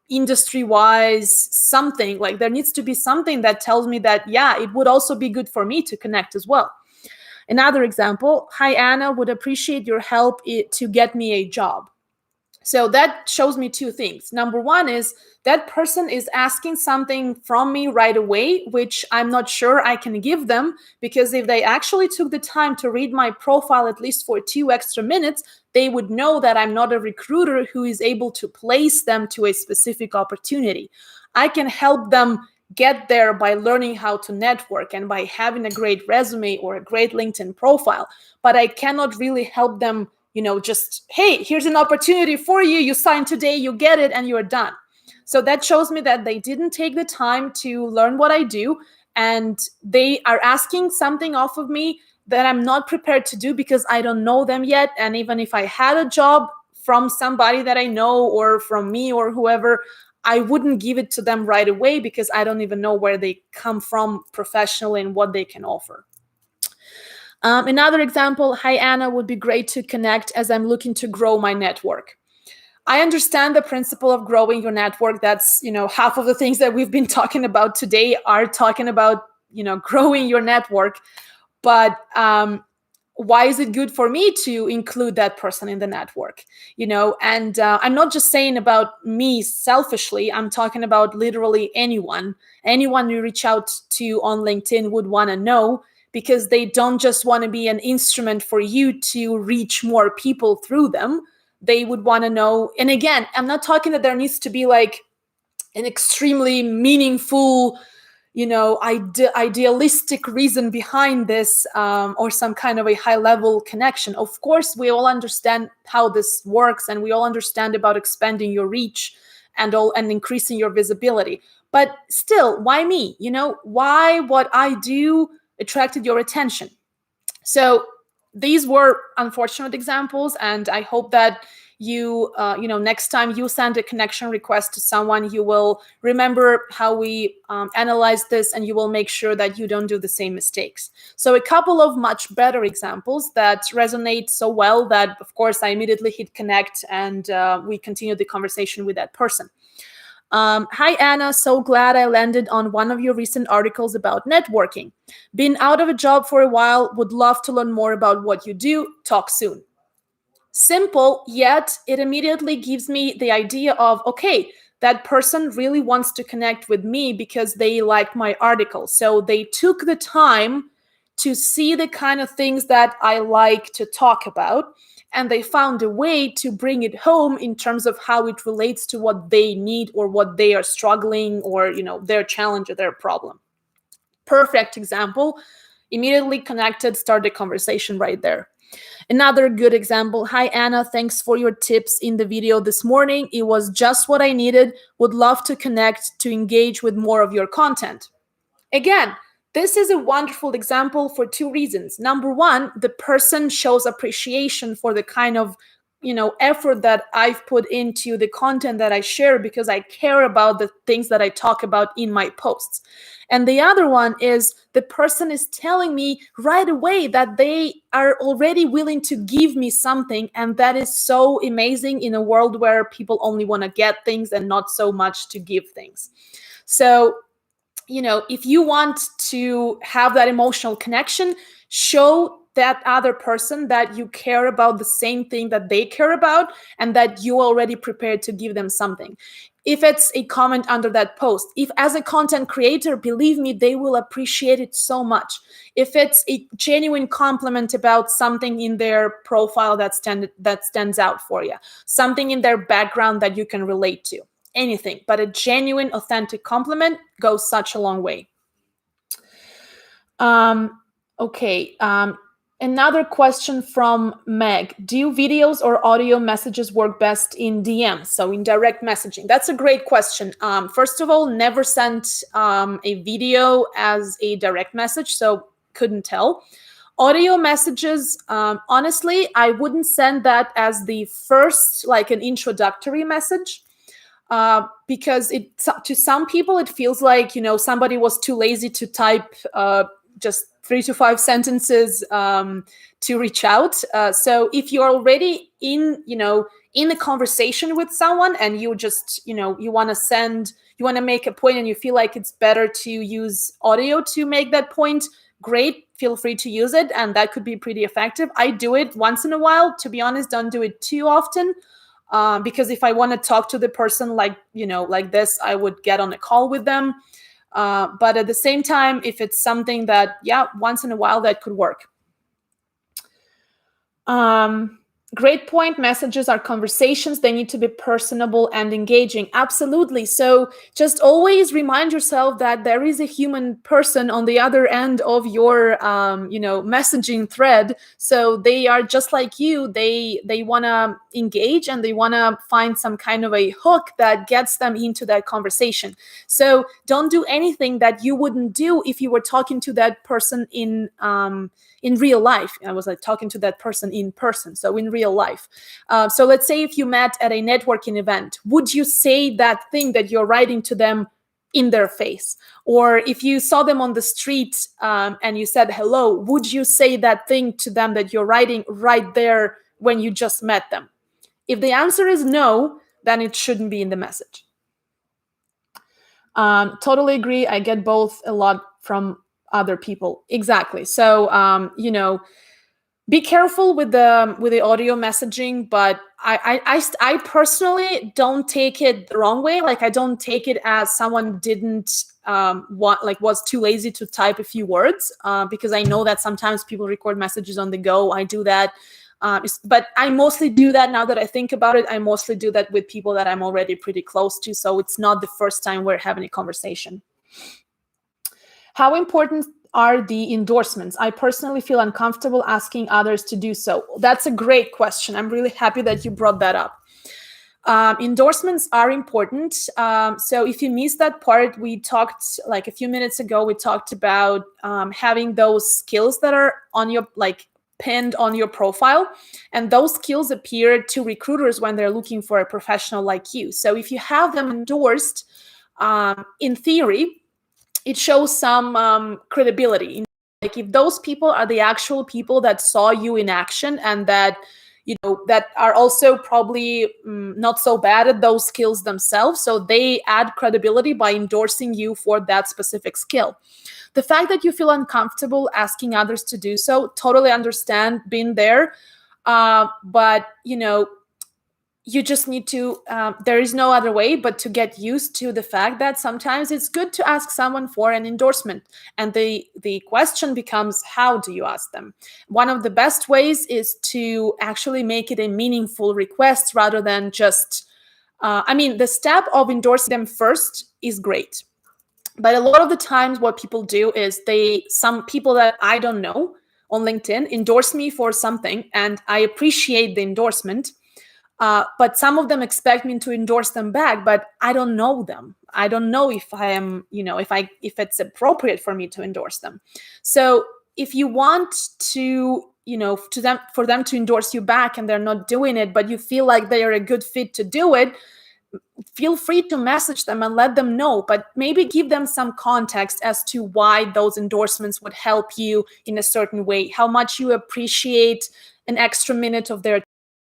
industry wise, something. Like, there needs to be something that tells me that, yeah, it would also be good for me to connect as well. Another example: hi Anna, would appreciate your help to get me a job. So that shows me two things. Number one is that person is asking something from me right away, which I'm not sure I can give them, because if they actually took the time to read my profile at least for 2 extra minutes, they would know that I'm not a recruiter who is able to place them to a specific opportunity. I can help them get there by learning how to network and by having a great resume or a great LinkedIn profile, but I cannot really help them, just, hey, here's an opportunity for you. You sign today, you get it, and you're done. So that shows me that they didn't take the time to learn what I do, and they are asking something off of me that I'm not prepared to do because I don't know them yet. And even if I had a job from somebody that I know or from me or whoever, I wouldn't give it to them right away because I don't even know where they come from professionally and what they can offer. Another example: hi Anna, would be great to connect as I'm looking to grow my network. I understand the principle of growing your network. That's, half of the things that we've been talking about today are talking about, growing your network. But why is it good for me to include that person in the network? And I'm not just saying about me selfishly. I'm talking about literally anyone you reach out to on LinkedIn would want to know, because they don't just want to be an instrument for you to reach more people through them. They would want to know. And again, I'm not talking that there needs to be like an extremely meaningful, idealistic reason behind this, or some kind of a high level connection. Of course, we all understand how this works, and we all understand about expanding your reach and increasing your visibility. But still, why me? Why what I do attracted your attention? So these were unfortunate examples, and I hope that you, next time you send a connection request to someone, you will remember how we analyze this, and you will make sure that you don't do the same mistakes. So a couple of much better examples that resonate so well that, of course, I immediately hit connect, and we continued the conversation with that person. Hi, Anna. So glad I landed on one of your recent articles about networking. Been out of a job for a while. Would love to learn more about what you do. Talk soon. Simple, yet it immediately gives me the idea of, okay, that person really wants to connect with me because they liked my article. So they took the time to see the kind of things that I like to talk about, and they found a way to bring it home in terms of how it relates to what they need or what they are struggling, or their challenge or their problem. Perfect example. Immediately connected, start the conversation right there. Another good example: hi Anna, thanks for your tips in the video this morning. It was just what I needed. Would love to connect to engage with more of your content. Again, this is a wonderful example for two reasons. Number one, the person shows appreciation for the kind of effort that I've put into the content that I share, because I care about the things that I talk about in my posts. And the other one is the person is telling me right away that they are already willing to give me something, and that is so amazing in a world where people only want to get things and not so much to give things. So if you want to have that emotional connection, show that other person that you care about the same thing that they care about, and that you already prepared to give them something. If it's a comment under that post, if as a content creator, believe me, they will appreciate it so much. If it's a genuine compliment about something in their profile that stands out for you, something in their background that you can relate to, anything, but a genuine, authentic compliment goes such a long way. Okay. Another question from Meg. Do videos or audio messages work best in DM, so in direct messaging? That's a great question. First of all, never sent a video as a direct message, so couldn't tell. Audio messages, honestly, I wouldn't send that as the first, like an introductory message. Because to some people it feels like somebody was too lazy to type just 3 to 5 sentences to reach out. So if you're already in a conversation with someone and you just you want to make a point and you feel like it's better to use audio to make that point, great, feel free to use it, and that could be pretty effective. I do it once in a while, to be honest. Don't do it too often. Because if I want to talk to the person like this, I would get on a call with them. But at the same time, if it's something that, once in a while, that could work. Great point. Messages are conversations. They need to be personable and engaging. Absolutely. So just always remind yourself that there is a human person on the other end of your, messaging thread. So they are just like you. They want to engage and they want to find some kind of a hook that gets them into that conversation. So don't do anything that you wouldn't do if you were talking to that person in real life. I was like talking to that person in person, so in real life. So let's say if you met at a networking event, would you say that thing that you're writing to them in their face? Or if you saw them on the street and you said hello, would you say that thing to them that you're writing right there when you just met them? If the answer is no, then it shouldn't be in the message. Totally agree. I get both a lot from other people. Exactly. So be careful with the audio messaging, but I personally don't take it the wrong way. Like, I don't take it as someone didn't was too lazy to type a few words, because I know that sometimes people record messages on the go. I do that. But I mostly do that, now that I think about it, I mostly do that with people that I'm already pretty close to. So it's not the first time we're having a conversation. How important are the endorsements? I personally feel uncomfortable asking others to do so. That's a great question. I'm really happy that you brought that up. Endorsements are important. So if you missed that part, we talked like a few minutes ago, we talked about having those skills that are on your, pinned on your profile. And those skills appear to recruiters when they're looking for a professional like you. So if you have them endorsed, in theory, it shows some credibility. Like, if those people are the actual people that saw you in action and that that are also probably not so bad at those skills themselves, so they add credibility by endorsing you for that specific skill. The fact that you feel uncomfortable asking others to do so, totally understand, been there. But you just need to, there is no other way but to get used to the fact that sometimes it's good to ask someone for an endorsement. And the question becomes, how do you ask them? One of the best ways is to actually make it a meaningful request rather than just, the step of endorsing them first is great. But a lot of the times what people do is some people that I don't know on LinkedIn endorse me for something, and I appreciate the endorsement. But some of them expect me to endorse them back, but I don't know them. I don't know if I am, if it's appropriate for me to endorse them. So if you want to, for them to endorse you back and they're not doing it, but you feel like they are a good fit to do it, feel free to message them and let them know, but maybe give them some context as to why those endorsements would help you in a certain way, how much you appreciate an extra minute of their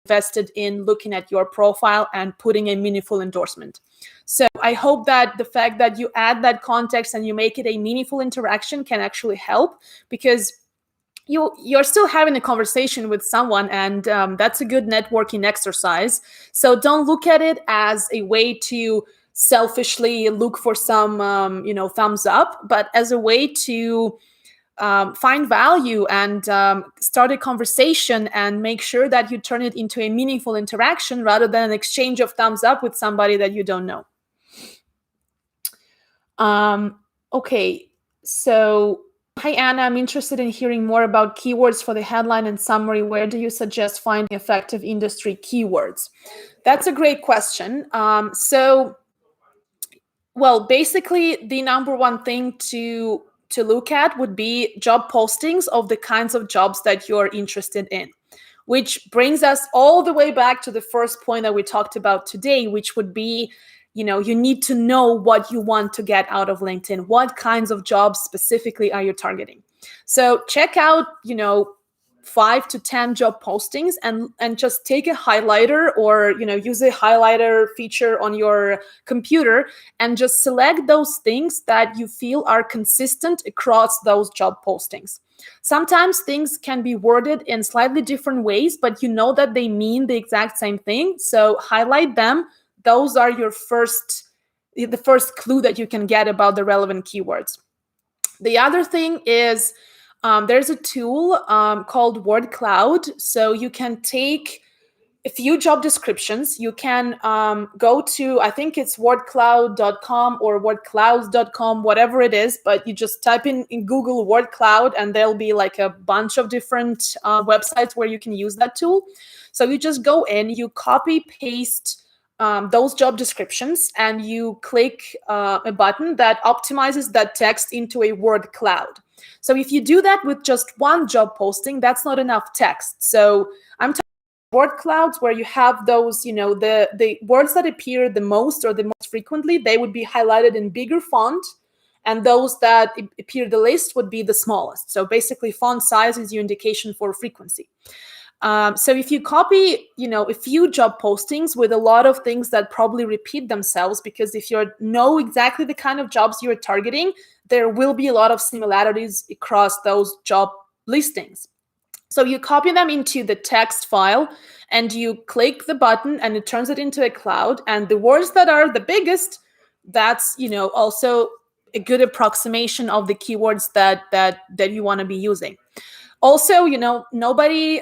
invested in looking at your profile and putting a meaningful endorsement. So I hope that the fact that you add that context and you make it a meaningful interaction can actually help, because you're still having a conversation with someone, and that's a good networking exercise. So don't look at it as a way to selfishly look for some thumbs up, but as a way to find value and start a conversation and make sure that you turn it into a meaningful interaction rather than an exchange of thumbs up with somebody that you don't know. Okay, so Hi, Anna. I'm interested in hearing more about keywords for the headline and summary. Where do you suggest finding effective industry keywords? That's a great question. Well, basically, the number one thing to look at would be job postings of the kinds of jobs that you're interested in, which brings us all the way back to the first point that we talked about today, which would be, you need to know what you want to get out of LinkedIn. What kinds of jobs specifically are you targeting? So check out, 5 to 10 job postings and just take a highlighter, or use a highlighter feature on your computer and just select those things that you feel are consistent across those job postings. Sometimes things can be worded in slightly different ways, but you know that they mean the exact same thing, so highlight them. Those are the first clue that you can get about the relevant keywords. The other thing is, there's a tool called Word Cloud. So you can take a few job descriptions. You can go to, I think it's wordcloud.com or wordclouds.com, whatever it is, but you just type in Google Word Cloud and there'll be like a bunch of different websites where you can use that tool. So you just go in, you copy paste those job descriptions, and you click a button that optimizes that text into a word cloud. So if you do that with just one job posting, that's not enough text. So I'm talking word clouds where you have those, the words that appear the most or the most frequently, they would be highlighted in bigger font, and those that appear the least would be the smallest. So basically, font size is your indication for frequency. So if you copy, a few job postings with a lot of things that probably repeat themselves, because if you know exactly the kind of jobs you're targeting, there will be a lot of similarities across those job listings. So you copy them into the text file and you click the button and it turns it into a cloud. And the words that are the biggest, that's, also a good approximation of the keywords that you want to be using. Also, nobody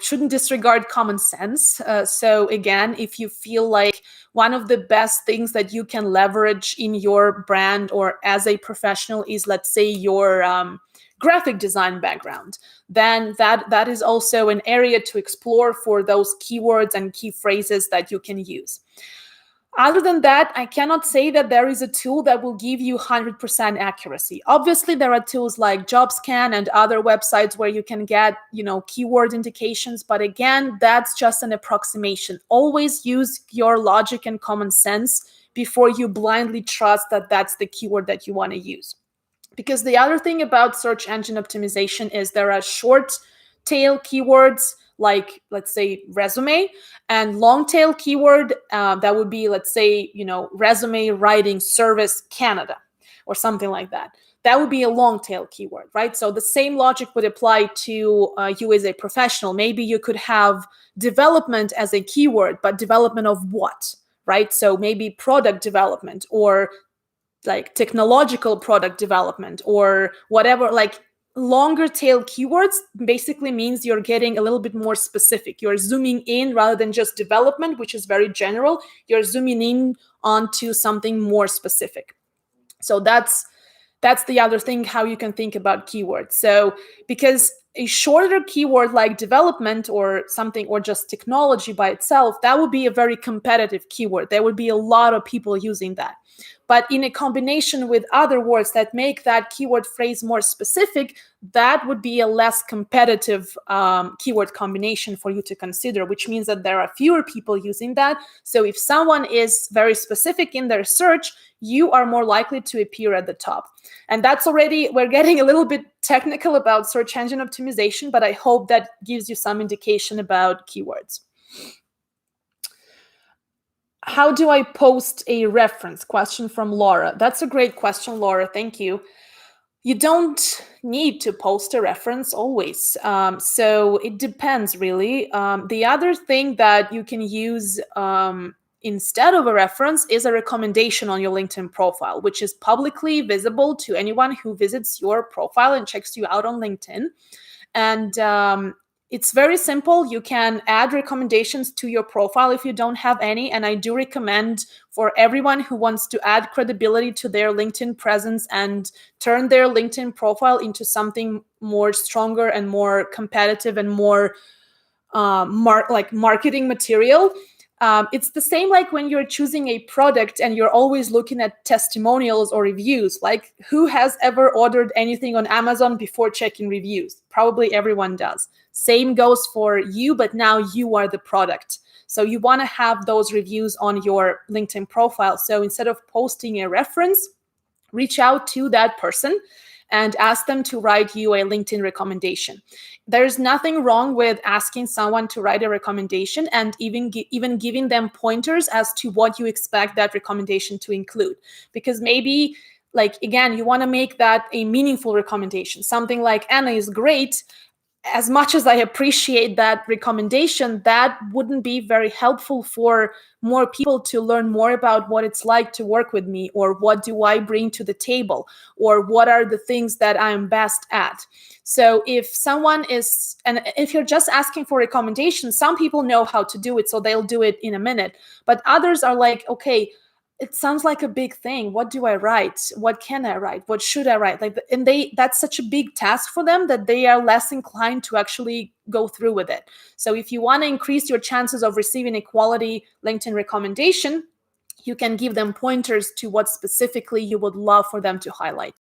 shouldn't disregard common sense. So again, if you feel like one of the best things that you can leverage in your brand or as a professional is, let's say, your graphic design background, then that is also an area to explore for those keywords and key phrases that you can use. Other than that, I cannot say that there is a tool that will give you 100% accuracy. Obviously, there are tools like JobScan and other websites where you can get, keyword indications. But again, that's just an approximation. Always use your logic and common sense before you blindly trust that that's the keyword that you want to use. Because the other thing about search engine optimization is there are short tail keywords like, let's say, resume, and long tail keyword that would be, let's say, resume writing service Canada or something like that. That would be a long tail keyword, right? So the same logic would apply to you as a professional. Maybe you could have development as a keyword, but development of what, right? So maybe product development or like technological product development or whatever. Like, longer tail keywords basically means you're getting a little bit more specific. You're zooming in rather than just development, which is very general. You're zooming in onto something more specific. So that's the other thing, how you can think about keywords. So because a shorter keyword like development or something, or just technology by itself, that would be a very competitive keyword. There would be a lot of people using that. But in a combination with other words that make that keyword phrase more specific, that would be a less competitive keyword combination for you to consider, which means that there are fewer people using that. So if someone is very specific in their search, you are more likely to appear at the top. And that's already, we're getting a little bit technical about search engine optimization, but I hope that gives you some indication about keywords. How do I post a reference? Question from Laura. That's a great question, Laura. Thank you. You don't need to post a reference always. So it depends, really. The other thing that you can use instead of a reference is a recommendation on your LinkedIn profile, which is publicly visible to anyone who visits your profile and checks you out on LinkedIn. And It's very simple. You can add recommendations to your profile if you don't have any. And I do recommend for everyone who wants to add credibility to their LinkedIn presence and turn their LinkedIn profile into something more stronger and more competitive and more marketing material. It's the same like when you're choosing a product and you're always looking at testimonials or reviews. Like, who has ever ordered anything on Amazon before checking reviews? Probably everyone does. Same goes for you, but now you are the product. So you want to have those reviews on your LinkedIn profile. So instead of posting a reference, reach out to that person and ask them to write you a LinkedIn recommendation. There's nothing wrong with asking someone to write a recommendation and even giving them pointers as to what you expect that recommendation to include. Because maybe, like, again, you want to make that a meaningful recommendation. Something like, Anna is great. As much as I appreciate that recommendation, that wouldn't be very helpful for more people to learn more about what it's like to work with me, or what do I bring to the table, or what are the things that I'm best at. So if someone is, and if you're just asking for recommendations, some people know how to do it, so they'll do it in a minute. But others are like, okay, it sounds like a big thing. What do I write? What can I write? What should I write? And that's such a big task for them that they are less inclined to actually go through with it. So if you want to increase your chances of receiving a quality LinkedIn recommendation, you can give them pointers to what specifically you would love for them to highlight.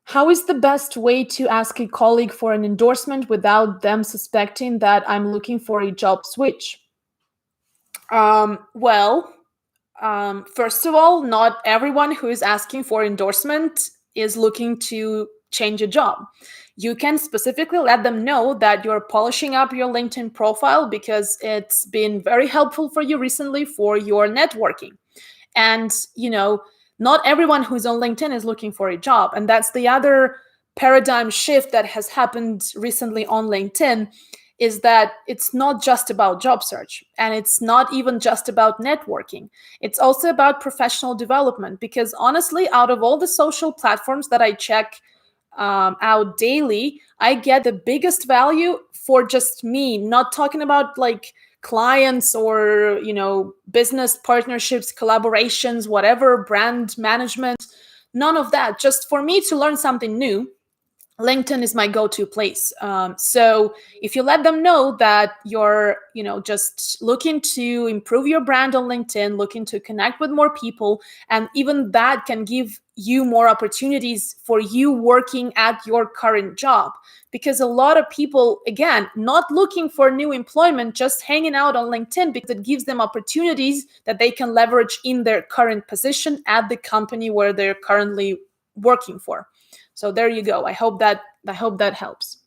How is the best way to ask a colleague for an endorsement without them suspecting that I'm looking for a job switch? First of all, not everyone who is asking for endorsement is looking to change a job. You can specifically let them know that you're polishing up your LinkedIn profile because it's been very helpful for you recently for your networking. And, not everyone who's on LinkedIn is looking for a job. And that's the other paradigm shift that has happened recently on LinkedIn, is that it's not just about job search, and it's not even just about networking. It's also about professional development, because honestly, out of all the social platforms that I check out daily, I get the biggest value for just me, not talking about like clients or, business partnerships, collaborations, whatever, brand management, none of that. Just for me to learn something new, LinkedIn is my go-to place. So if you let them know that you're, just looking to improve your brand on LinkedIn, looking to connect with more people, and even that can give you more opportunities for you working at your current job. Because a lot of people, again, not looking for new employment, just hanging out on LinkedIn because it gives them opportunities that they can leverage in their current position at the company where they're currently working for. So there you go. I hope that helps.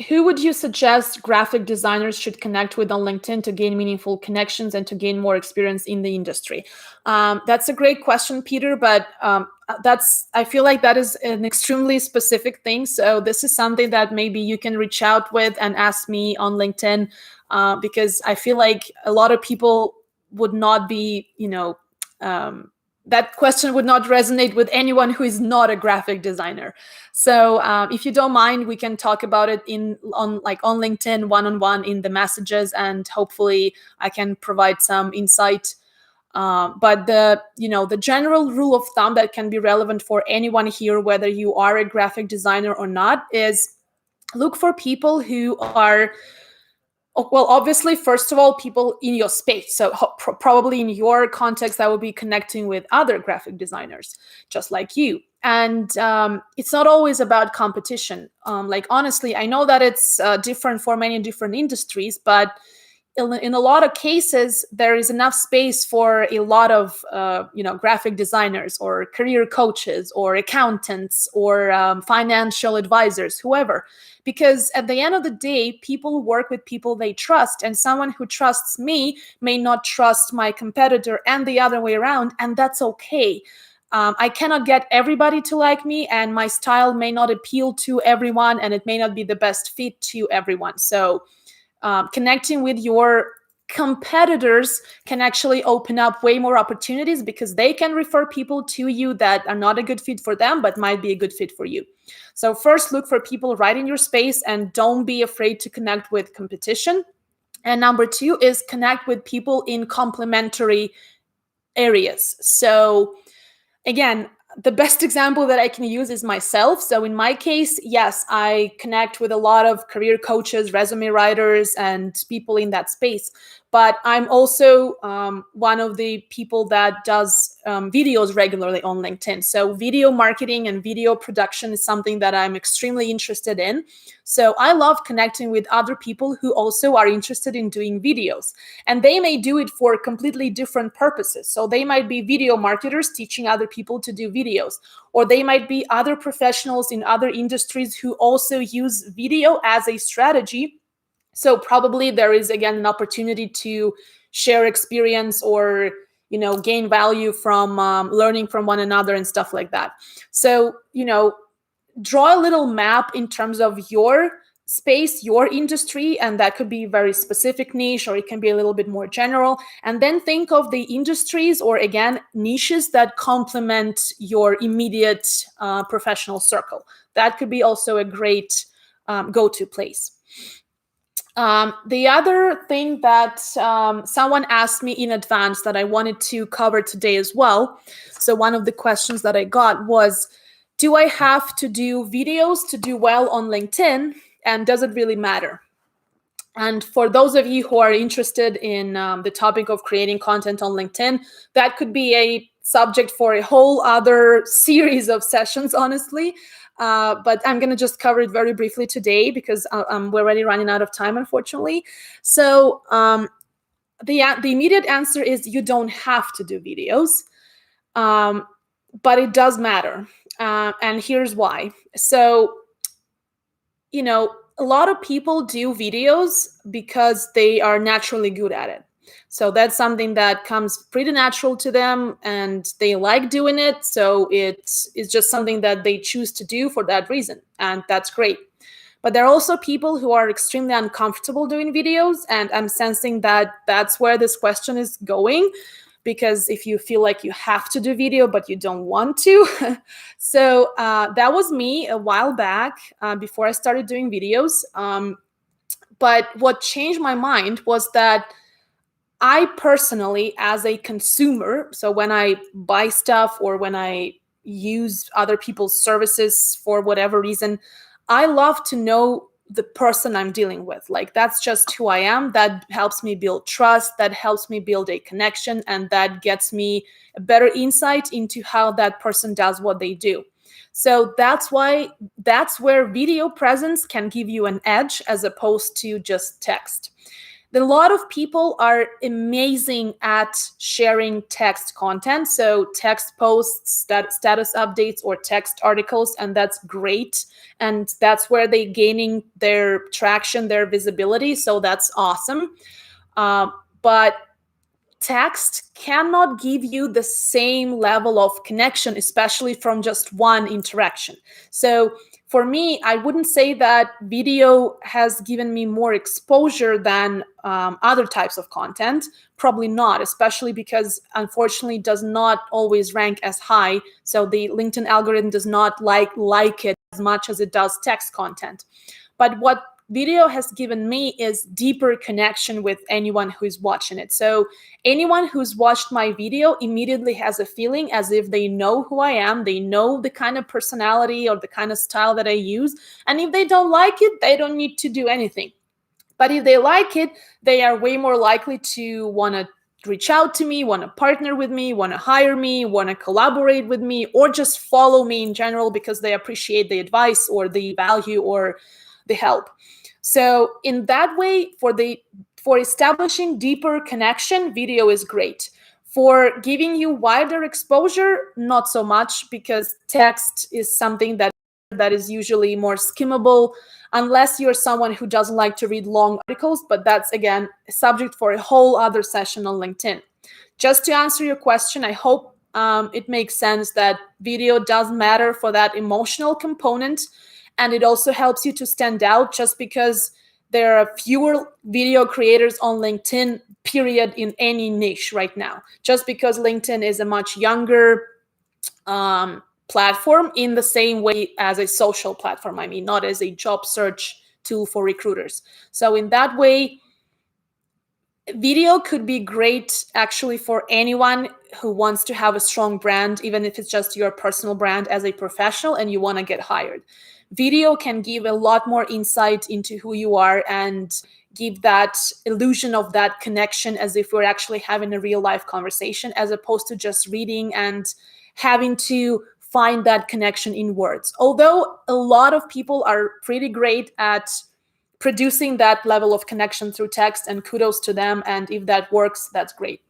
Who would you suggest graphic designers should connect with on LinkedIn to gain meaningful connections and to gain more experience in the industry? That's a great question, Peter, but I feel like that is an extremely specific thing. So this is something that maybe you can reach out with and ask me on LinkedIn, because I feel like a lot of people would not be, that question would not resonate with anyone who is not a graphic designer. So if you don't mind, we can talk about it on LinkedIn one-on-one in the messages, and hopefully I can provide some insight. But the general rule of thumb that can be relevant for anyone here, whether you are a graphic designer or not, is look for people who are, well, obviously, first of all, people in your space. So probably in your context, that would be connecting with other graphic designers, just like you. And it's not always about competition. Honestly, I know that it's different for many different industries, but in a lot of cases, there is enough space for a lot of, graphic designers or career coaches or accountants or financial advisors, whoever. Because at the end of the day, people work with people they trust, and someone who trusts me may not trust my competitor, and the other way around, and that's okay. I cannot get everybody to like me, and my style may not appeal to everyone, and it may not be the best fit to everyone. So connecting with your competitors can actually open up way more opportunities because they can refer people to you that are not a good fit for them, but might be a good fit for you. So first, look for people right in your space and don't be afraid to connect with competition. And number two is connect with people in complementary areas. So again, the best example that I can use is myself. So in my case, yes, I connect with a lot of career coaches, resume writers, and people in that space. But I'm also one of the people that does videos regularly on LinkedIn. So video marketing and video production is something that I'm extremely interested in. So I love connecting with other people who also are interested in doing videos. And they may do it for completely different purposes. So they might be video marketers teaching other people to do videos, or they might be other professionals in other industries who also use video as a strategy. So probably there is, again, an opportunity to share experience or gain value from learning from one another and stuff like that. So draw a little map in terms of your space, your industry, and that could be very specific niche, or it can be a little bit more general. And then think of the industries, or again, niches that complement your immediate professional circle. That could be also a great go-to place. The other thing that someone asked me in advance that I wanted to cover today as well. So one of the questions that I got was, do I have to do videos to do well on LinkedIn? And does it really matter? And for those of you who are interested in the topic of creating content on LinkedIn, that could be a subject for a whole other series of sessions, honestly. But I'm going to just cover it very briefly today because we're already running out of time, unfortunately. So the immediate answer is you don't have to do videos, but it does matter. And here's why. So, a lot of people do videos because they are naturally good at it. So that's something that comes pretty natural to them and they like doing it. So it's just something that they choose to do for that reason. And that's great. But there are also people who are extremely uncomfortable doing videos. And I'm sensing that that's where this question is going. Because if you feel like you have to do video, but you don't want to. So that was me a while back before I started doing videos. But what changed my mind was that I personally, as a consumer, so when I buy stuff or when I use other people's services for whatever reason, I love to know the person I'm dealing with. Like, that's just who I am. That helps me build trust. That helps me build a connection. And that gets me a better insight into how that person does what they do. So that's where video presence can give you an edge as opposed to just text. A lot of people are amazing at sharing text content. So text posts, status updates, or text articles, and that's great. And that's where they're gaining their traction, their visibility. So that's awesome. But text cannot give you the same level of connection, especially from just one interaction. So for me, I wouldn't say that video has given me more exposure than other types of content. Probably not, especially because unfortunately it does not always rank as high. So the LinkedIn algorithm does not like it as much as it does text content. But what video has given me is deeper connection with anyone who's watching it. So anyone who's watched my video immediately has a feeling as if they know who I am. They know the kind of personality or the kind of style that I use. And if they don't like it, they don't need to do anything. But if they like it, they are way more likely to want to reach out to me, want to partner with me, want to hire me, want to collaborate with me, or just follow me in general because they appreciate the advice or the value or the help. So in that way, for establishing deeper connection, video is great. For giving you wider exposure, not so much, because text is something that is usually more skimmable, unless you're someone who doesn't like to read long articles, but that's, again, a subject for a whole other session on LinkedIn. Just to answer your question, I hope it makes sense that video does matter for that emotional component. And it also helps you to stand out, just because there are fewer video creators on LinkedIn, period, in any niche right now, just because LinkedIn is a much younger platform in the same way as a social platform. I mean, not as a job search tool for recruiters. So in that way, video could be great actually for anyone who wants to have a strong brand, even if it's just your personal brand as a professional and you want to get hired. Video can give a lot more insight into who you are and give that illusion of that connection as if we're actually having a real life conversation, as opposed to just reading and having to find that connection in words. Although a lot of people are pretty great at producing that level of connection through text, and kudos to them. And if that works, that's great.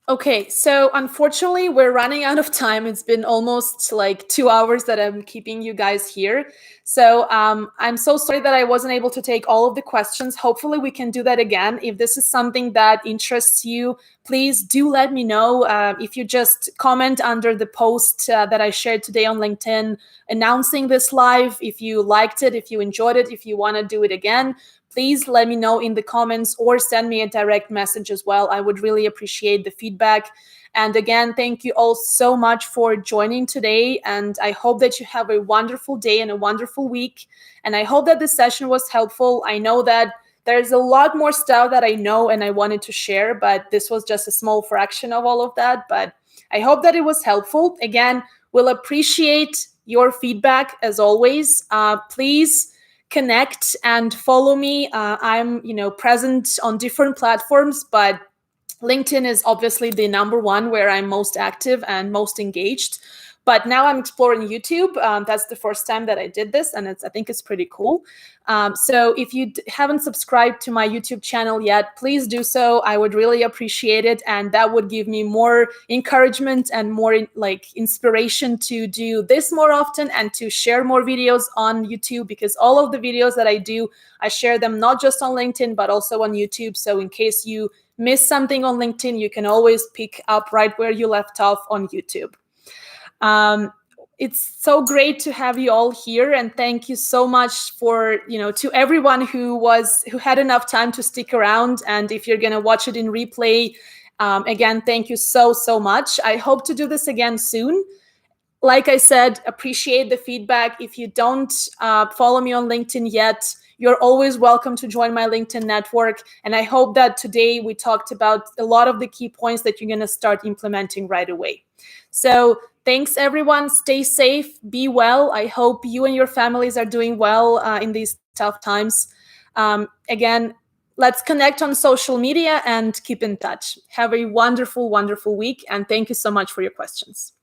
Okay, so unfortunately, we're running out of time. It's been almost like 2 hours that I'm keeping you guys here. So I'm so sorry that I wasn't able to take all of the questions. Hopefully, we can do that again. If this is something that interests you, please do let me know. If you just comment under the post that I shared today on LinkedIn announcing this live, if you liked it, if you enjoyed it, if you want to do it again, please let me know in the comments or send me a direct message as well. I would really appreciate the feedback. And again, thank you all so much for joining today. And I hope that you have a wonderful day and a wonderful week. And I hope that this session was helpful. I know that there's a lot more stuff that I know and I wanted to share, but this was just a small fraction of all of that. But I hope that it was helpful. Again, we'll appreciate your feedback as always. Please connect and follow me. I'm, present on different platforms, but LinkedIn is obviously the number one where I'm most active and most engaged. But now I'm exploring YouTube. That's the first time that I did this, and I think it's pretty cool. So if you haven't subscribed to my YouTube channel yet, please do so. I would really appreciate it, and that would give me more encouragement and more inspiration to do this more often and to share more videos on YouTube, because all of the videos that I do, I share them not just on LinkedIn, but also on YouTube. So in case you miss something on LinkedIn, you can always pick up right where you left off on YouTube. It's so great to have you all here, and thank you so much for, to everyone who had enough time to stick around. And if you're going to watch it in replay, again, thank you so much. I hope to do this again soon. Like I said, appreciate the feedback. If you don't follow me on LinkedIn yet, you're always welcome to join my LinkedIn network. And I hope that today we talked about a lot of the key points that you're going to start implementing right away. So thanks, everyone. Stay safe. Be well. I hope you and your families are doing well in these tough times. Again, let's connect on social media and keep in touch. Have a wonderful, wonderful week. And thank you so much for your questions.